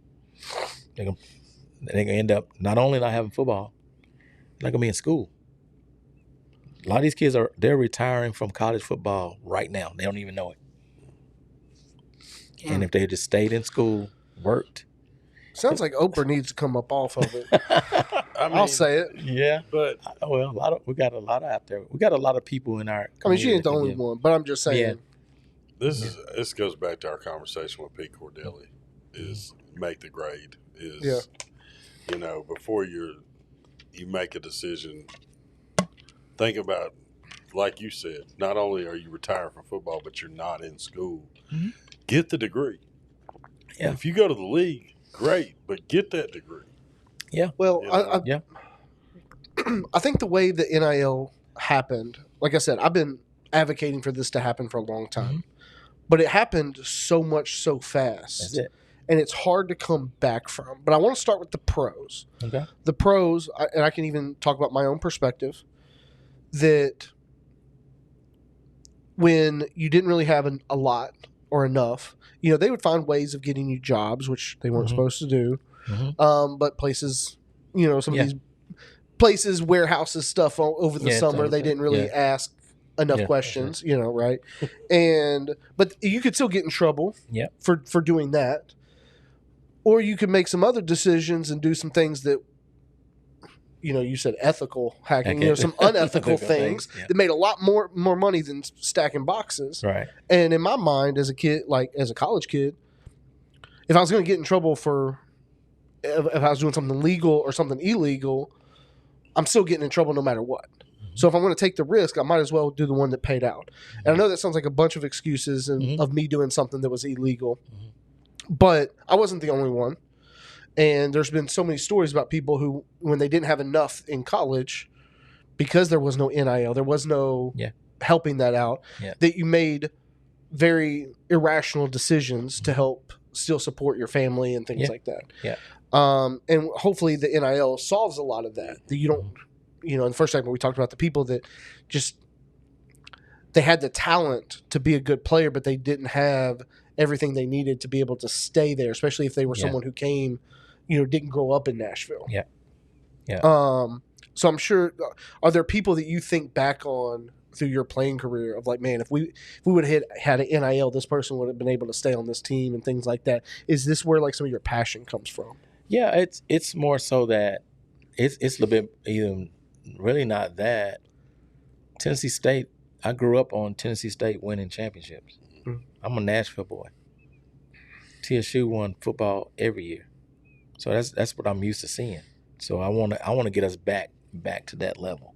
They're going to end up not only not having football, they're not going to be in school. A lot of these kids they're retiring from college football right now. They don't even know it. And if they just stayed in school, worked. Sounds like Oprah needs to come up off of it. I'll say it. Yeah, but we got a lot out there. We got a lot of people in our community. I mean, she ain't the only one, but I'm just saying. Yeah. This goes back to our conversation with Pete Cordelli. Is make the grade. Before you make a decision, think about, like you said, not only are you retiring from football, but you're not in school. Mm-hmm. Get the degree. Yeah. If you go to the league, great, but get that degree. Yeah. Well, You know? Yeah. I think the way the NIL happened, like I said, I've been advocating for this to happen for a long time, but it happened so much so fast. That's it. And it's hard to come back from. But I want to start with the pros. Okay. The pros, and I can even talk about my own perspective, that when you didn't really have a lot or enough, they would find ways of getting you jobs, which they weren't supposed to do. But places, some of these places, warehouses, stuff over the summer, they didn't really ask enough questions, right? But you could still get in trouble for doing that. Or you could make some other decisions and do some things that, you said ethical hacking, some unethical things that made a lot more money than stacking boxes. Right. And in my mind, as a kid, like as a college kid, if I was going to get in trouble if I was doing something legal or something illegal, I'm still getting in trouble no matter what. So if I'm going to take the risk, I might as well do the one that paid out. And I know that sounds like a bunch of excuses of me doing something that was illegal, but I wasn't the only one. And there's been so many stories about people who, when they didn't have enough in college, because there was no NIL, there was no helping that out, that you made very irrational decisions to help still support your family and things like that. Yeah. And hopefully the NIL solves a lot of that. That you don't, in the first segment we talked about the people that just, they had the talent to be a good player, but they didn't have everything they needed to be able to stay there, especially if they were someone who came, didn't grow up in Nashville. Yeah. Yeah. So I'm sure, are there people that you think back on through your playing career of like, man, if we would have had an NIL, this person would have been able to stay on this team and things like that. Is this where like some of your passion comes from? Yeah, it's more so that it's a little bit even really not that. Tennessee State, I grew up on Tennessee State winning championships. I'm a Nashville boy. TSU won football every year. So that's what I'm used to seeing. So I want to get us back to that level.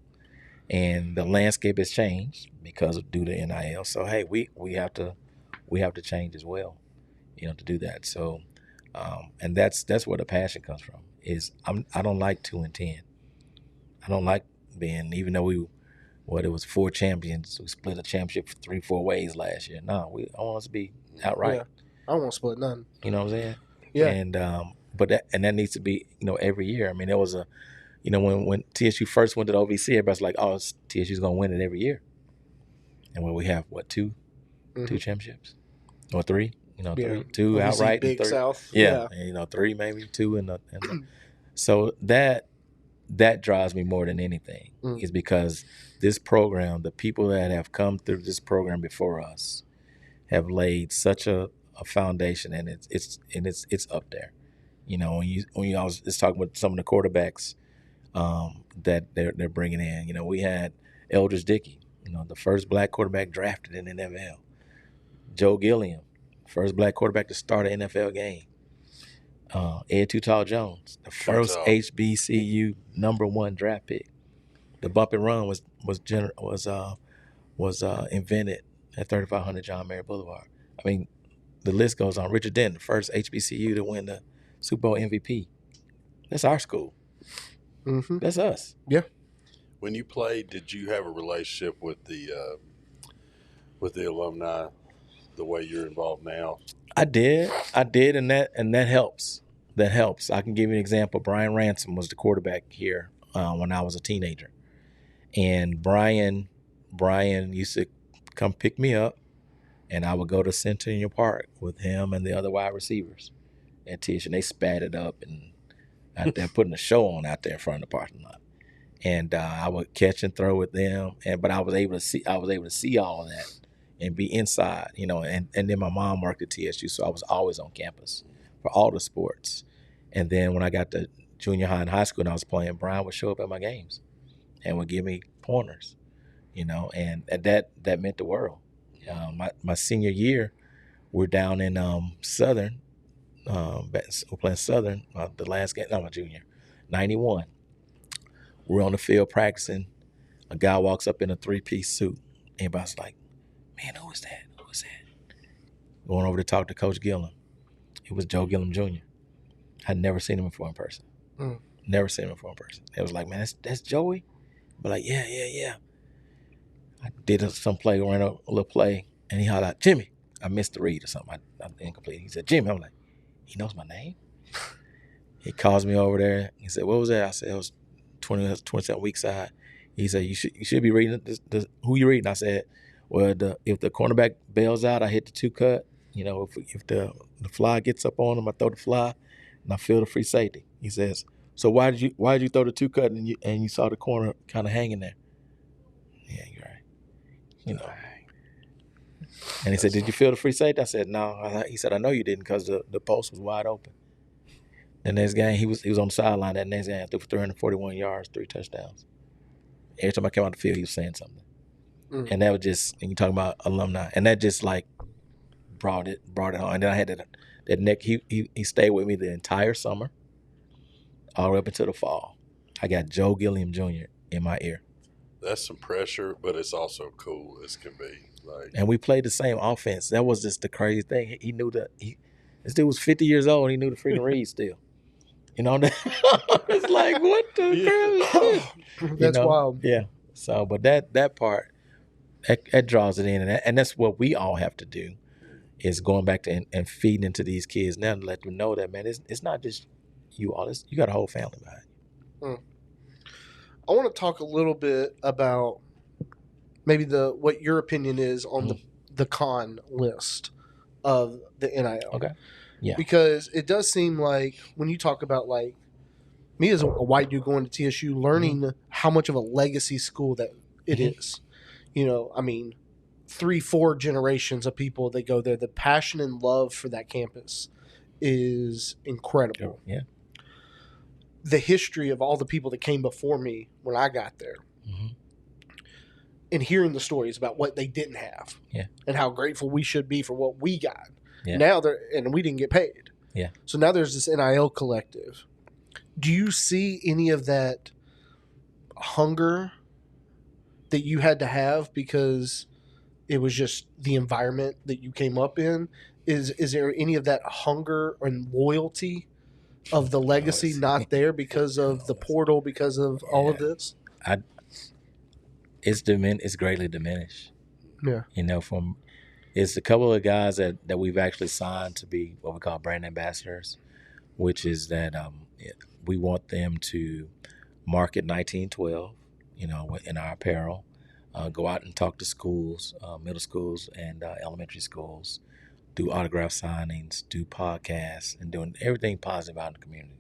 And the landscape has changed due to NIL. So hey, we have to change as well, to do that. So and that's where the passion comes from. I don't like 2-10. I don't like being, even though it was 4 champions, we split a championship 3-4 ways last year. No, I want us to be outright. Yeah. I don't want to split none. You know what I'm saying? Yeah. And but that needs to be, every year. I mean, there was a, when TSU first went to the OVC, everybody's like, oh, TSU's gonna win it every year. And when we have two championships or 3, two OVC, outright, Big and 3. South. Yeah. And, 3 maybe 2 and so that drives me more than anything is because this program, the people that have come through this program before us, have laid such a foundation, and it's up there. When I was just talking with some of the quarterbacks that they're bringing in. We had Eldridge Dickey, the first black quarterback drafted in the NFL. Joe Gilliam, first black quarterback to start an NFL game. Ed Too Tall Jones, the first HBCU #1 draft pick. The bump and run was invented at 3500 John Merritt Boulevard. I mean, the list goes on. Richard Denton, the first HBCU to win the Super Bowl MVP. That's our school. That's us. Yeah. When you played, did you have a relationship with the alumni the way you're involved now? I did, and that helps. That helps. I can give you an example. Brian Ransom was the quarterback here when I was a teenager, and Brian used to come pick me up, and I would go to Centennial Park with him and the other wide receivers at TSU, and they spat it up and out there putting a show on out there in front of the parking lot. And I would catch and throw with them, but I was able to see all of that and be inside, and then my mom worked at TSU, so I was always on campus for all the sports. And then when I got to junior high and high school and I was playing, Brian would show up at my games and would give me pointers, and that meant the world. My senior year, we're down in Southern, we're playing Southern, the last game, not my junior, 91. We're on the field practicing. A guy walks up in a 3-piece suit. Everybody's like, man, who is that? Who is that? Going over to talk to Coach Gillum. It was Joe Gillum Jr. I'd never seen him before in person. Never seen him before in person. It was like, man, that's Joey. But like, yeah. I did some play, ran a little play, and he hollered out, Jimmy. I missed the read or something. I'm incomplete. He said, Jimmy. I'm like, he knows my name. He calls me over there. He said, what was that? I said, it was 27 week side. He said, you should be reading this, who you reading? I said, well, if the cornerback bails out, I hit the 2 cut. You know, if the fly gets up on him, I throw the fly, and I feel the free safety. He says, so why did you throw the 2 cut and you saw the corner kind of hanging there? Yeah, you're right. You know. And he said, did you feel the free safety? I said, no. He said, I know you didn't because the post was wide open. The next game, he was on the sideline. That next game, I threw for 341 yards, 3 touchdowns. Every time I came out the field, he was saying something. Mm. And that was just, and you talking about alumni, and that just like brought it on. And then I had that neck. He stayed with me the entire summer, all the way up until the fall. I got Joe Gilliam Jr. in my ear. That's some pressure, but it's also cool as can be. Like, and we played the same offense. That was just the crazy thing. He knew this dude was 50 years old, and he knew the freaking read still. You know, it's like, what the crap? That's wild. Yeah. So, but that part, that draws it in, and that's what we all have to do, is going back to and feeding into these kids now to let them know that, man, it's not just you all. You got a whole family behind you. I want to talk a little bit about maybe what your opinion is on the con list of the NIL. Okay. Yeah. Because it does seem like when you talk about, like, me as a white dude going to TSU, learning how much of a legacy school that it is. You know, I mean, 3-4 generations of people that go there. The passion and love for that campus is incredible. Yeah. The history of all the people that came before me when I got there. And hearing the stories about what they didn't have. Yeah. And how grateful we should be for what we got. Yeah. Now and we didn't get paid. Yeah. So now there's this NIL collective. Do you see any of that hunger that you had to have because it was just the environment that you came up in? Is there any of that hunger and loyalty of the legacy not there because of the portal, because of all of this? It's greatly diminished. Yeah. You know, it's a couple of guys that we've actually signed to be what we call brand ambassadors, which is that we want them to market 1912, you know, in our apparel, go out and talk to schools, middle schools and elementary schools, do autograph signings, do podcasts, and doing everything positive out in the community,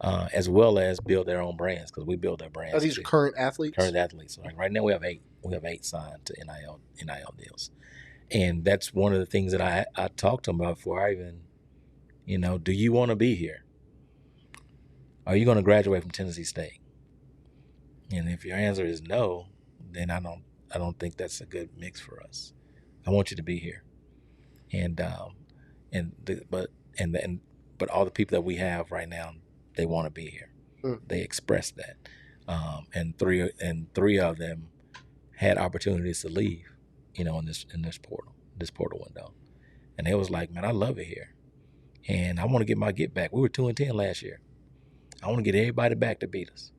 as well as build their own brands, because we build their brands. Are these current athletes? Current athletes. Like right now we have 8 signed to NIL deals. And that's one of the things that I talked to them about before I even, you know, do you want to be here? Are you going to graduate from Tennessee State? And if your answer is no, then I don't think that's a good mix for us. I want you to be here. But all the people that we have right now, they want to be here. They express that. And three of them had opportunities to leave, you know, in this portal window. And they was like, man, I love it here. And I want to get my get back. We were 2-10 last year. I want to get everybody back to beat us.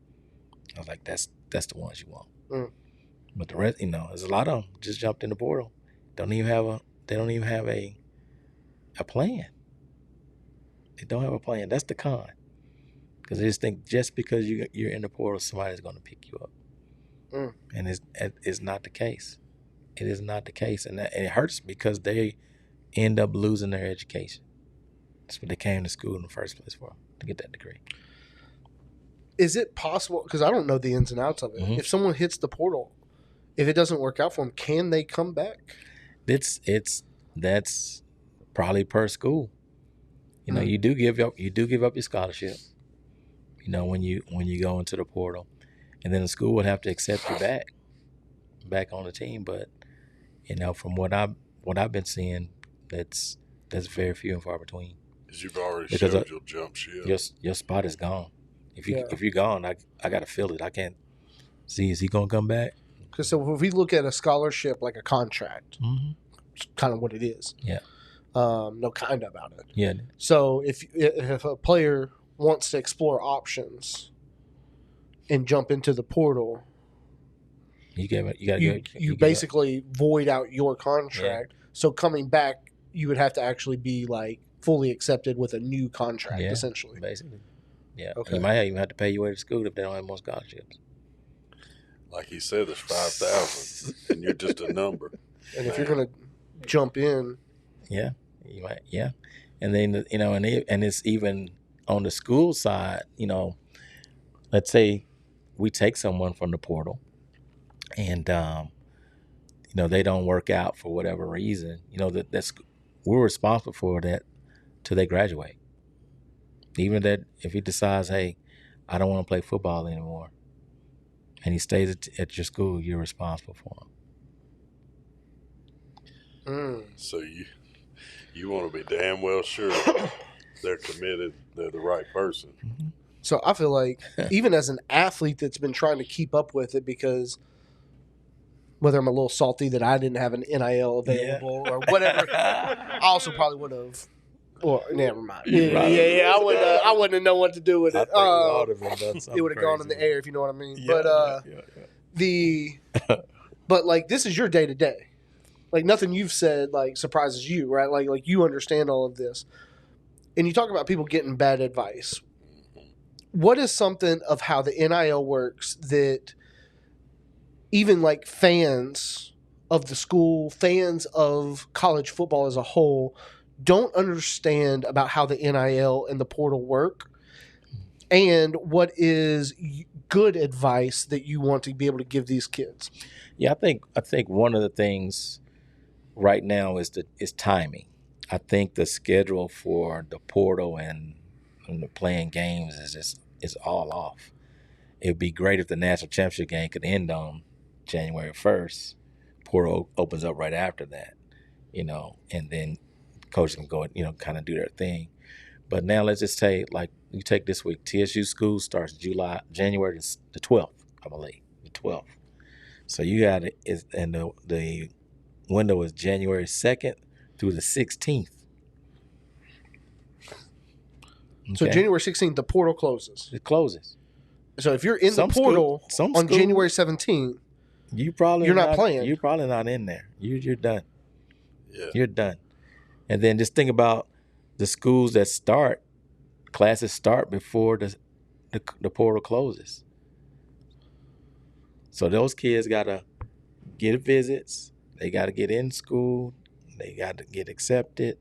I was like, that's the ones you want. But the rest, you know, there's a lot of them just jumped in the portal. They don't even have a plan. They don't have a plan. That's the con. Because they just think just because you're in the portal, somebody's going to pick you up. And it's not the case. It is not the case. And it hurts because they end up losing their education. That's what they came to school in the first place for, to get that degree. Is it possible, because I don't know the ins and outs of it, if someone hits the portal, if it doesn't work out for them, can they come back? That's probably per school. You know, you do give up your scholarship, you know, when you go into the portal, and then the school would have to accept you back on the team. But, you know, from what I've been seeing, that's very few and far between. Because you've already showed your jump ship. Your spot is gone. If you're gone, I got to feel it. I can't see, is he going to come back? Because so if we look at a scholarship like a contract, it's kind of what it is. Yeah. No kind about it. Yeah. So if a player wants to explore options and jump into the portal, you basically void out your contract. Yeah. So coming back, you would have to actually be like fully accepted with a new contract, essentially. Basically. Yeah. Okay. You might even have to pay your way to school if they don't have more scholarships. Like he said, there's 5,000, and you're just a number. And if you're going to jump in, you might, and then and it's even on the school side. Let's say we take someone from the portal, and they don't work out for whatever reason. That's we're responsible for that till they graduate. Even that if he decides, hey, I don't want to play football anymore, and he stays at your school, you're responsible for him. So you want to be damn well sure they're committed, they're the right person. Mm-hmm. So I feel like even as an athlete that's been trying to keep up with it, because whether I'm a little salty that I didn't have an NIL available or whatever, I also probably would have. Well, never mind. I wouldn't have known what to do with it. It would have gone in the air, if you know what I mean. Yeah, but like this is your day to day. Like nothing you've said like surprises you, right? Like you understand all of this, and you talk about people getting bad advice. What is something of how the NIL works that even like fans of the school, fans of college football as a whole, don't understand about how the NIL and the portal work, and what is good advice that you want to be able to give these kids? Yeah, I think one of the things right now is timing. I think the schedule for the portal and the playing games is all off. It'd be great if the national championship game could end on January 1st. Portal opens up right after that, and then coaches can go, kind of do their thing. But now let's just say, like you take this week, TSU school starts January the 12th, I believe, the 12th. So you got it, and the window is January 2nd through the 16th. Okay. So January 16th, the portal closes. It closes. So if you're in the portal on January 17th, you're not playing. You're probably not in there. You're done. Yeah. You're done. And then just think about the schools that classes start before the portal closes. So those kids got to get visits. They got to get in school. They got to get accepted,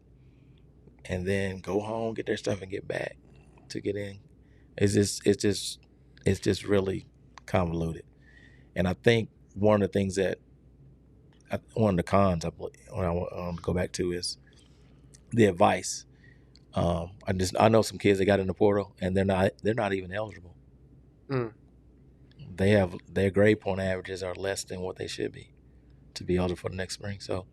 and then go home, get their stuff, and get back to get in. It's just really convoluted. And I think one of the cons I want to go back to is the advice. I know some kids that got in the portal and they're not even eligible. Their grade point averages are less than what they should be to be eligible for the next spring. So,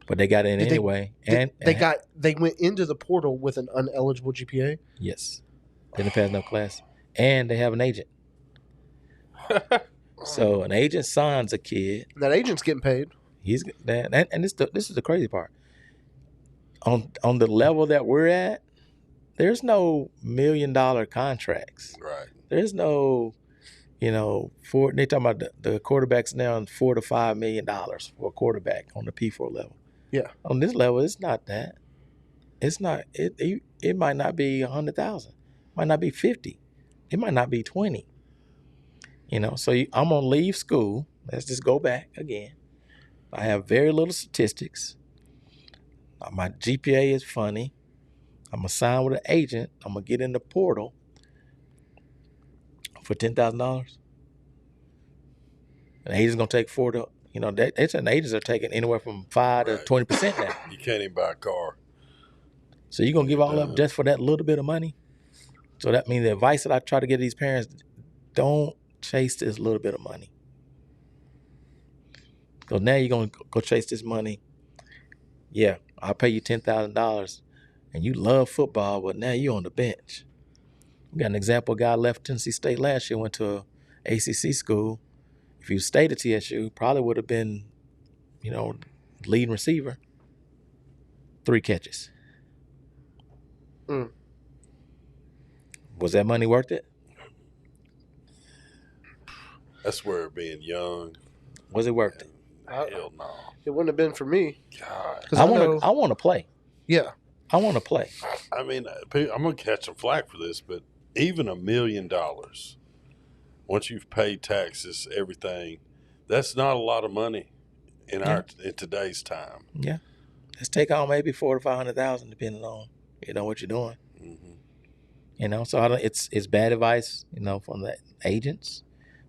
but they got in anyway. They went into the portal with an uneligible GPA. Yes, they didn't pass no class, and they have an agent. So an agent signs a kid. That agent's getting paid. And this is the crazy part. On the level that we're at, there's no $1 million contracts. Right. There's no, they talking about the quarterbacks now in $4 to $5 million for a quarterback on the P4 level. Yeah. On this level, it's not that. It's not. It might not be 100,000. Might not be 50. It might not be 20. So I'm gonna leave school. Let's just go back again. I have very little statistics. My GPA is funny. I'm gonna sign with an agent. I'm gonna get in the portal for $10,000. An agent's gonna take agents are taking anywhere from 5 to 20% now. You can't even buy a car. So you're gonna give all up just for that little bit of money? So that means the advice that I try to give these parents: don't chase this little bit of money. Because now you're gonna go chase this money. Yeah, I'll pay you $10,000, and you love football, but now you're on the bench. We got an example: a guy left Tennessee State last year, went to a ACC school. If you stayed at TSU, probably would have been, leading receiver. 3 catches. Was that money worth it? That's where being young. Was it worth it? Hell no. It wouldn't have been for me. God. Because I want to play. Yeah. I want to play. I mean, I'm going to catch some flack for this, but even $1 million, once you've paid taxes, everything, that's not a lot of money in today's time. Yeah. Let's take on maybe $400,000 to $500,000, depending on what you're doing. Mm-hmm. So it's bad advice, from the agents.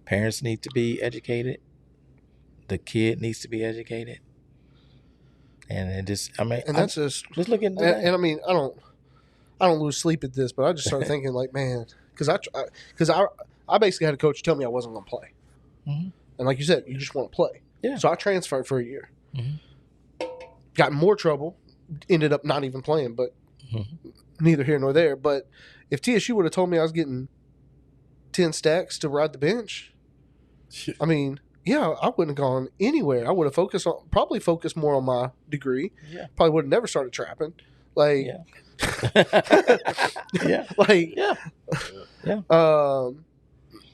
Parents need to be educated. The kid needs to be educated. And it just, and that's just look into and, that. and I mean, I don't lose sleep at this, but I just started thinking like, man, because I basically had a coach tell me I wasn't going to play, Mm-hmm. and like you said, you just want to play. Yeah. So I transferred for a year. Mm-hmm. Got in more trouble. Ended up not even playing, but neither here nor there. But if TSU would have told me I was getting 10 stacks to ride the bench, I mean, yeah, I wouldn't have gone anywhere. I would have probably focused more on my degree. Yeah. Probably would have never started trapping. Like, yeah. like, Yeah.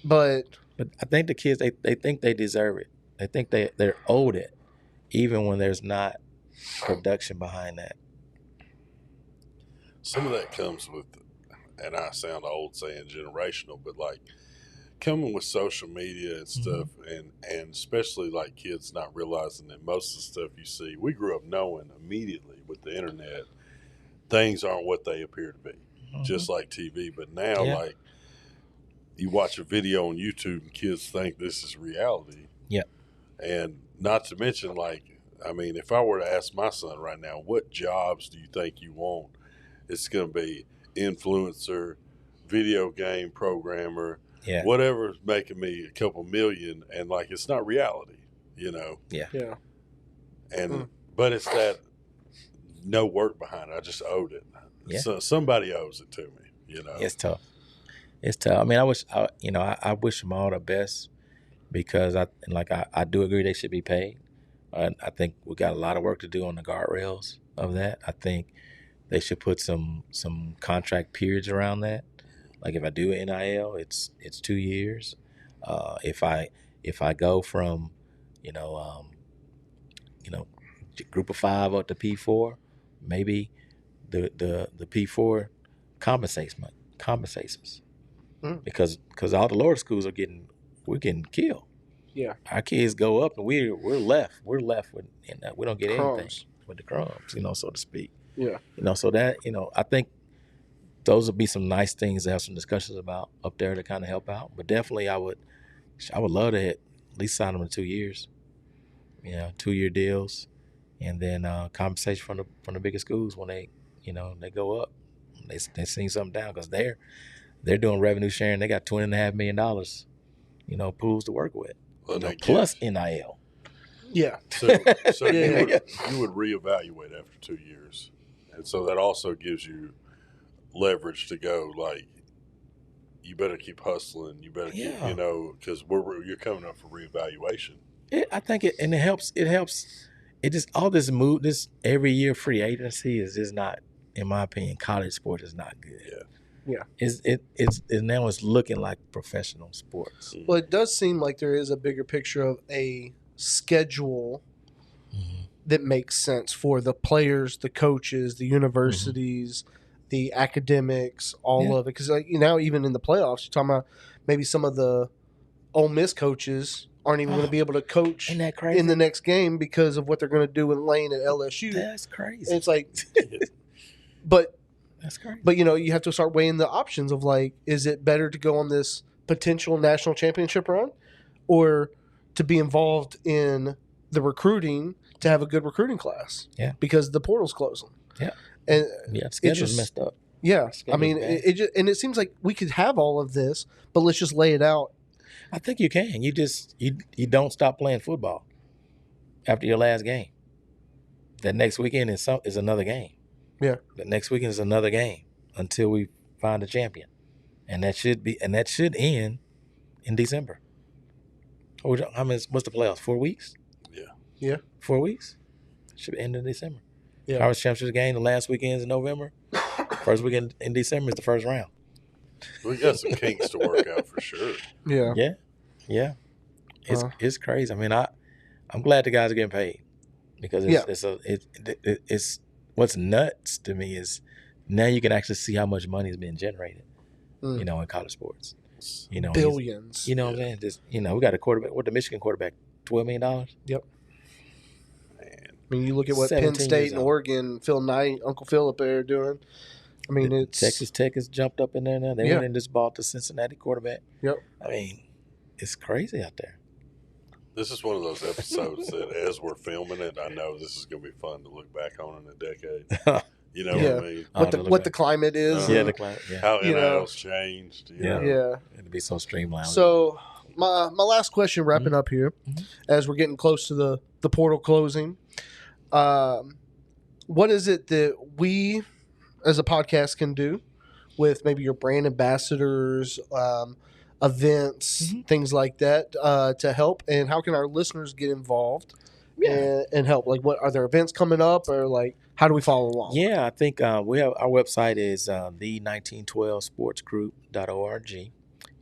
But I think the kids, they think they deserve it. They think they're owed it, even when there's not production behind that. Some of that comes with, and I sound old saying generational, but like coming with social media and stuff, and especially like kids not realizing that most of the stuff you see, we grew up knowing immediately with the internet, things aren't what they appear to be, just like TV. But now, like, you watch a video on YouTube and kids think this is reality. Yeah. And not to mention, like, I mean, if I were to ask my son right now, what jobs do you think you want? It's going to be influencer, video game programmer, whatever's making me a couple million. And, like, it's not reality, Yeah. Yeah. And, but it's that no work behind it. I just owed it. Yeah. So somebody owes it to me, It's tough. It's tough. I mean, I wish them all the best, because I do agree they should be paid. I think we got a lot of work to do on the guardrails of that. I think they should put some contract periods around that. Like if I do NIL, it's 2 years. If I go from group of 5 up to P4, maybe the P4 compensates us. Because all the lower schools we're getting killed. Yeah. Our kids go up and we're left with, we don't get crumbs. anything with the crumbs, so to speak. Yeah. So that, I think those would be some nice things to have some discussions about up there to kind of help out. But definitely I would love to at least sign them to 2 years, 2-year deals, and then compensation from the biggest schools when they go up. They sing something down, because they're doing revenue sharing. They got $20.5 million, pools to work with, plus NIL. Yeah. So you would reevaluate after 2 years, and so that also gives you leverage to go, like, you better keep hustling. You better keep, because you're coming up for reevaluation. I think it helps. It helps. It just all this every year free agency is just not, in my opinion, college sport is not good. Yeah. It's now it's looking like professional sports. Well, it does seem like there is a bigger picture of a schedule that makes sense for the players, the coaches, the universities, the academics, all of it. Because now even in the playoffs, you're talking about maybe some of the Ole Miss coaches aren't even going to be able to coach Isn't that crazy? in the next game because of what they're going to do with Lane at LSU. That's crazy. And it's like, but that's crazy. But you have to start weighing the options of, like, is it better to go on this potential national championship run, or to be involved in the recruiting to have a good recruiting class? Yeah. Because the portal's closing. Yeah. And schedule's messed up. Yeah. I mean, it seems like we could have all of this, but let's just lay it out. I think you can. You just you don't stop playing football after your last game. That next weekend is another game. Yeah. The next weekend is another game until we find a champion, and that should end in December. What's the playoffs? 4 weeks? Yeah. 4 weeks should end in December. Yeah. Conference championship game the last weekend is in November. First weekend in December is the first round. We got some kinks to work out for sure. Yeah. Yeah. It's crazy. I mean, I'm glad the guys are getting paid because it's what's nuts to me is now you can actually see how much money is being generated, in college sports. Billions. What I'm saying? Just, we got a quarterback. What the Michigan quarterback? $12 million. Yep. I mean, you look at what Penn State and Oregon, Phil Knight, Uncle Phil up there are doing. I mean, it's Texas Tech has jumped up in there now. They went and just bought the Cincinnati quarterback. Yep. I mean, it's crazy out there. This is one of those episodes that, as we're filming it, I know this is going to be fun to look back on in a decade. You know what I mean? What the climate is. The climate. Yeah. How NIL's changed. You know? It'd be so streamlined. So my last question, wrapping up here, as we're getting close to the portal closing. What is it that we as a podcast can do with maybe your brand ambassadors, events, things like that, to help? And how can our listeners get involved and help? Like, what are there events coming up, or like how do we follow along? Yeah, I think we have our website is the1912sportsgroup.org,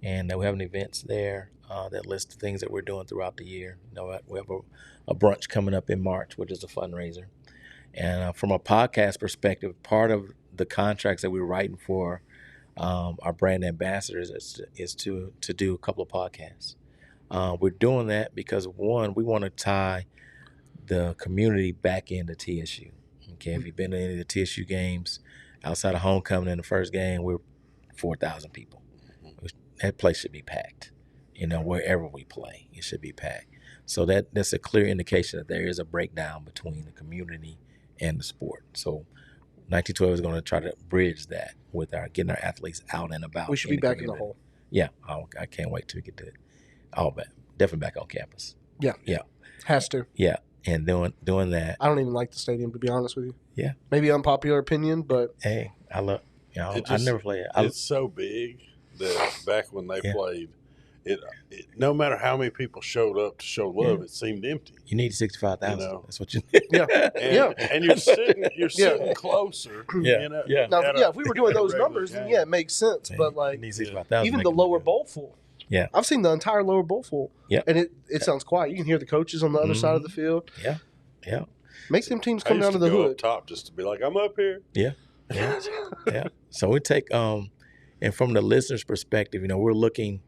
and we have an events there that lists the things that we're doing throughout the year. We have a brunch coming up in March, which is a fundraiser. And from a podcast perspective, part of the contracts that we're writing for our brand ambassadors is to do a couple of podcasts. We're doing that because, one, we want to tie the community back into TSU. Okay, if you've been to any of the TSU games, outside of homecoming in the first game, we're 4,000 people. That place should be packed. Wherever we play, it should be packed. So that's a clear indication that there is a breakdown between the community and the sport. So 1912 is going to try to bridge that with getting our athletes out and about. We should be back in the hole. Yeah, I can't wait till we get to it. Definitely back on campus. Yeah. Has to. Yeah, and doing that. I don't even like the stadium, to be honest with you. Yeah. Maybe unpopular opinion, but hey, I love. I never play it. It's so big that back when they played, it no matter how many people showed up to show love, it seemed empty. You need 65,000. That's what you need. And you're sitting closer. Now, if we were doing those numbers, then it makes sense. But like, even the lower bowl full. Yeah, I've seen the entire lower bowl full. Yeah, and it sounds quiet. You can hear the coaches on the other side of the field. Yeah. Make them teams come down to the hood up top just to be like, I'm up here. Yeah. So we take and from the listener's perspective, we're looking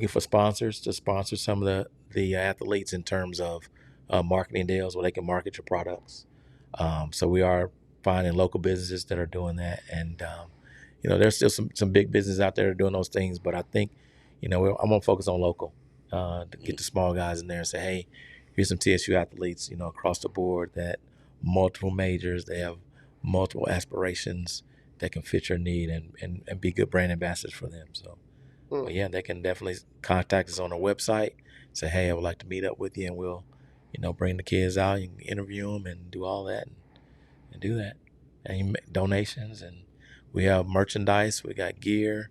for sponsors to sponsor some of the athletes in terms of marketing deals where they can market your products. So we are finding local businesses that are doing that, and there's still some big businesses out there that are doing those things. But I think I'm gonna focus on local to get the small guys in there and say, hey, here's some TSU athletes, across the board that multiple majors, they have multiple aspirations that can fit your need and be good brand ambassadors for them. So. But they can definitely contact us on our website. Say, hey, I would like to meet up with you, and we'll, bring the kids out. You can interview them and do all that, and do that. And you make donations, and we have merchandise. We got gear.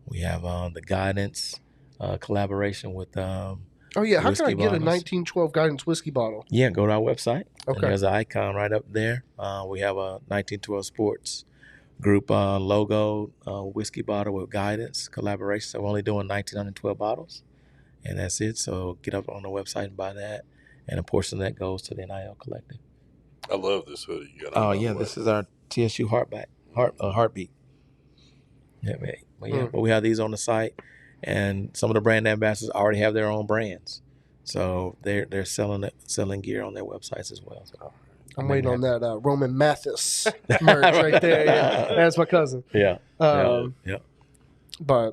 We have the guidance collaboration with. How can I get a 1912 guidance whiskey bottle? Yeah, go to our website. Okay. And there's an icon right up there. We have a 1912 Sports Group logo, whiskey bottle with guidance collaboration. So we're only doing 1,912 bottles, and that's it. So get up on the website and buy that, and a portion of that goes to the NIL Collective. I love this hoodie you got on. Oh yeah, this is our TSU heartbeat. Yeah, man. But we have these on the site, and some of the brand ambassadors already have their own brands, so they're selling gear on their websites as well. So. I'm waiting on that Roman Mathis merch right there. Yeah, that's my cousin. Yeah. But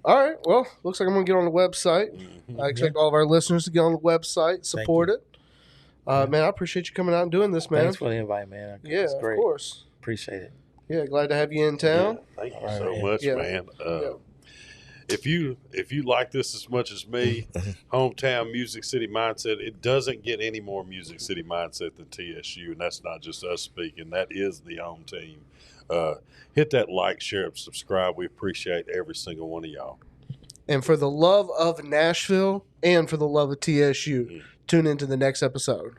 all right, well, looks like I'm gonna get on the website. I expect all of our listeners to get on the website, support it. Man, I appreciate you coming out and doing this, man. Thanks for the invite, man. It's great. Of course. Appreciate it. Yeah, glad to have you in town. Thank you so much, man. If you like this as much as me, hometown Music City mindset, it doesn't get any more Music City mindset than TSU, and that's not just us speaking. That is the home team. Hit that like, share, and subscribe. We appreciate every single one of y'all. And for the love of Nashville and for the love of TSU, tune into the next episode.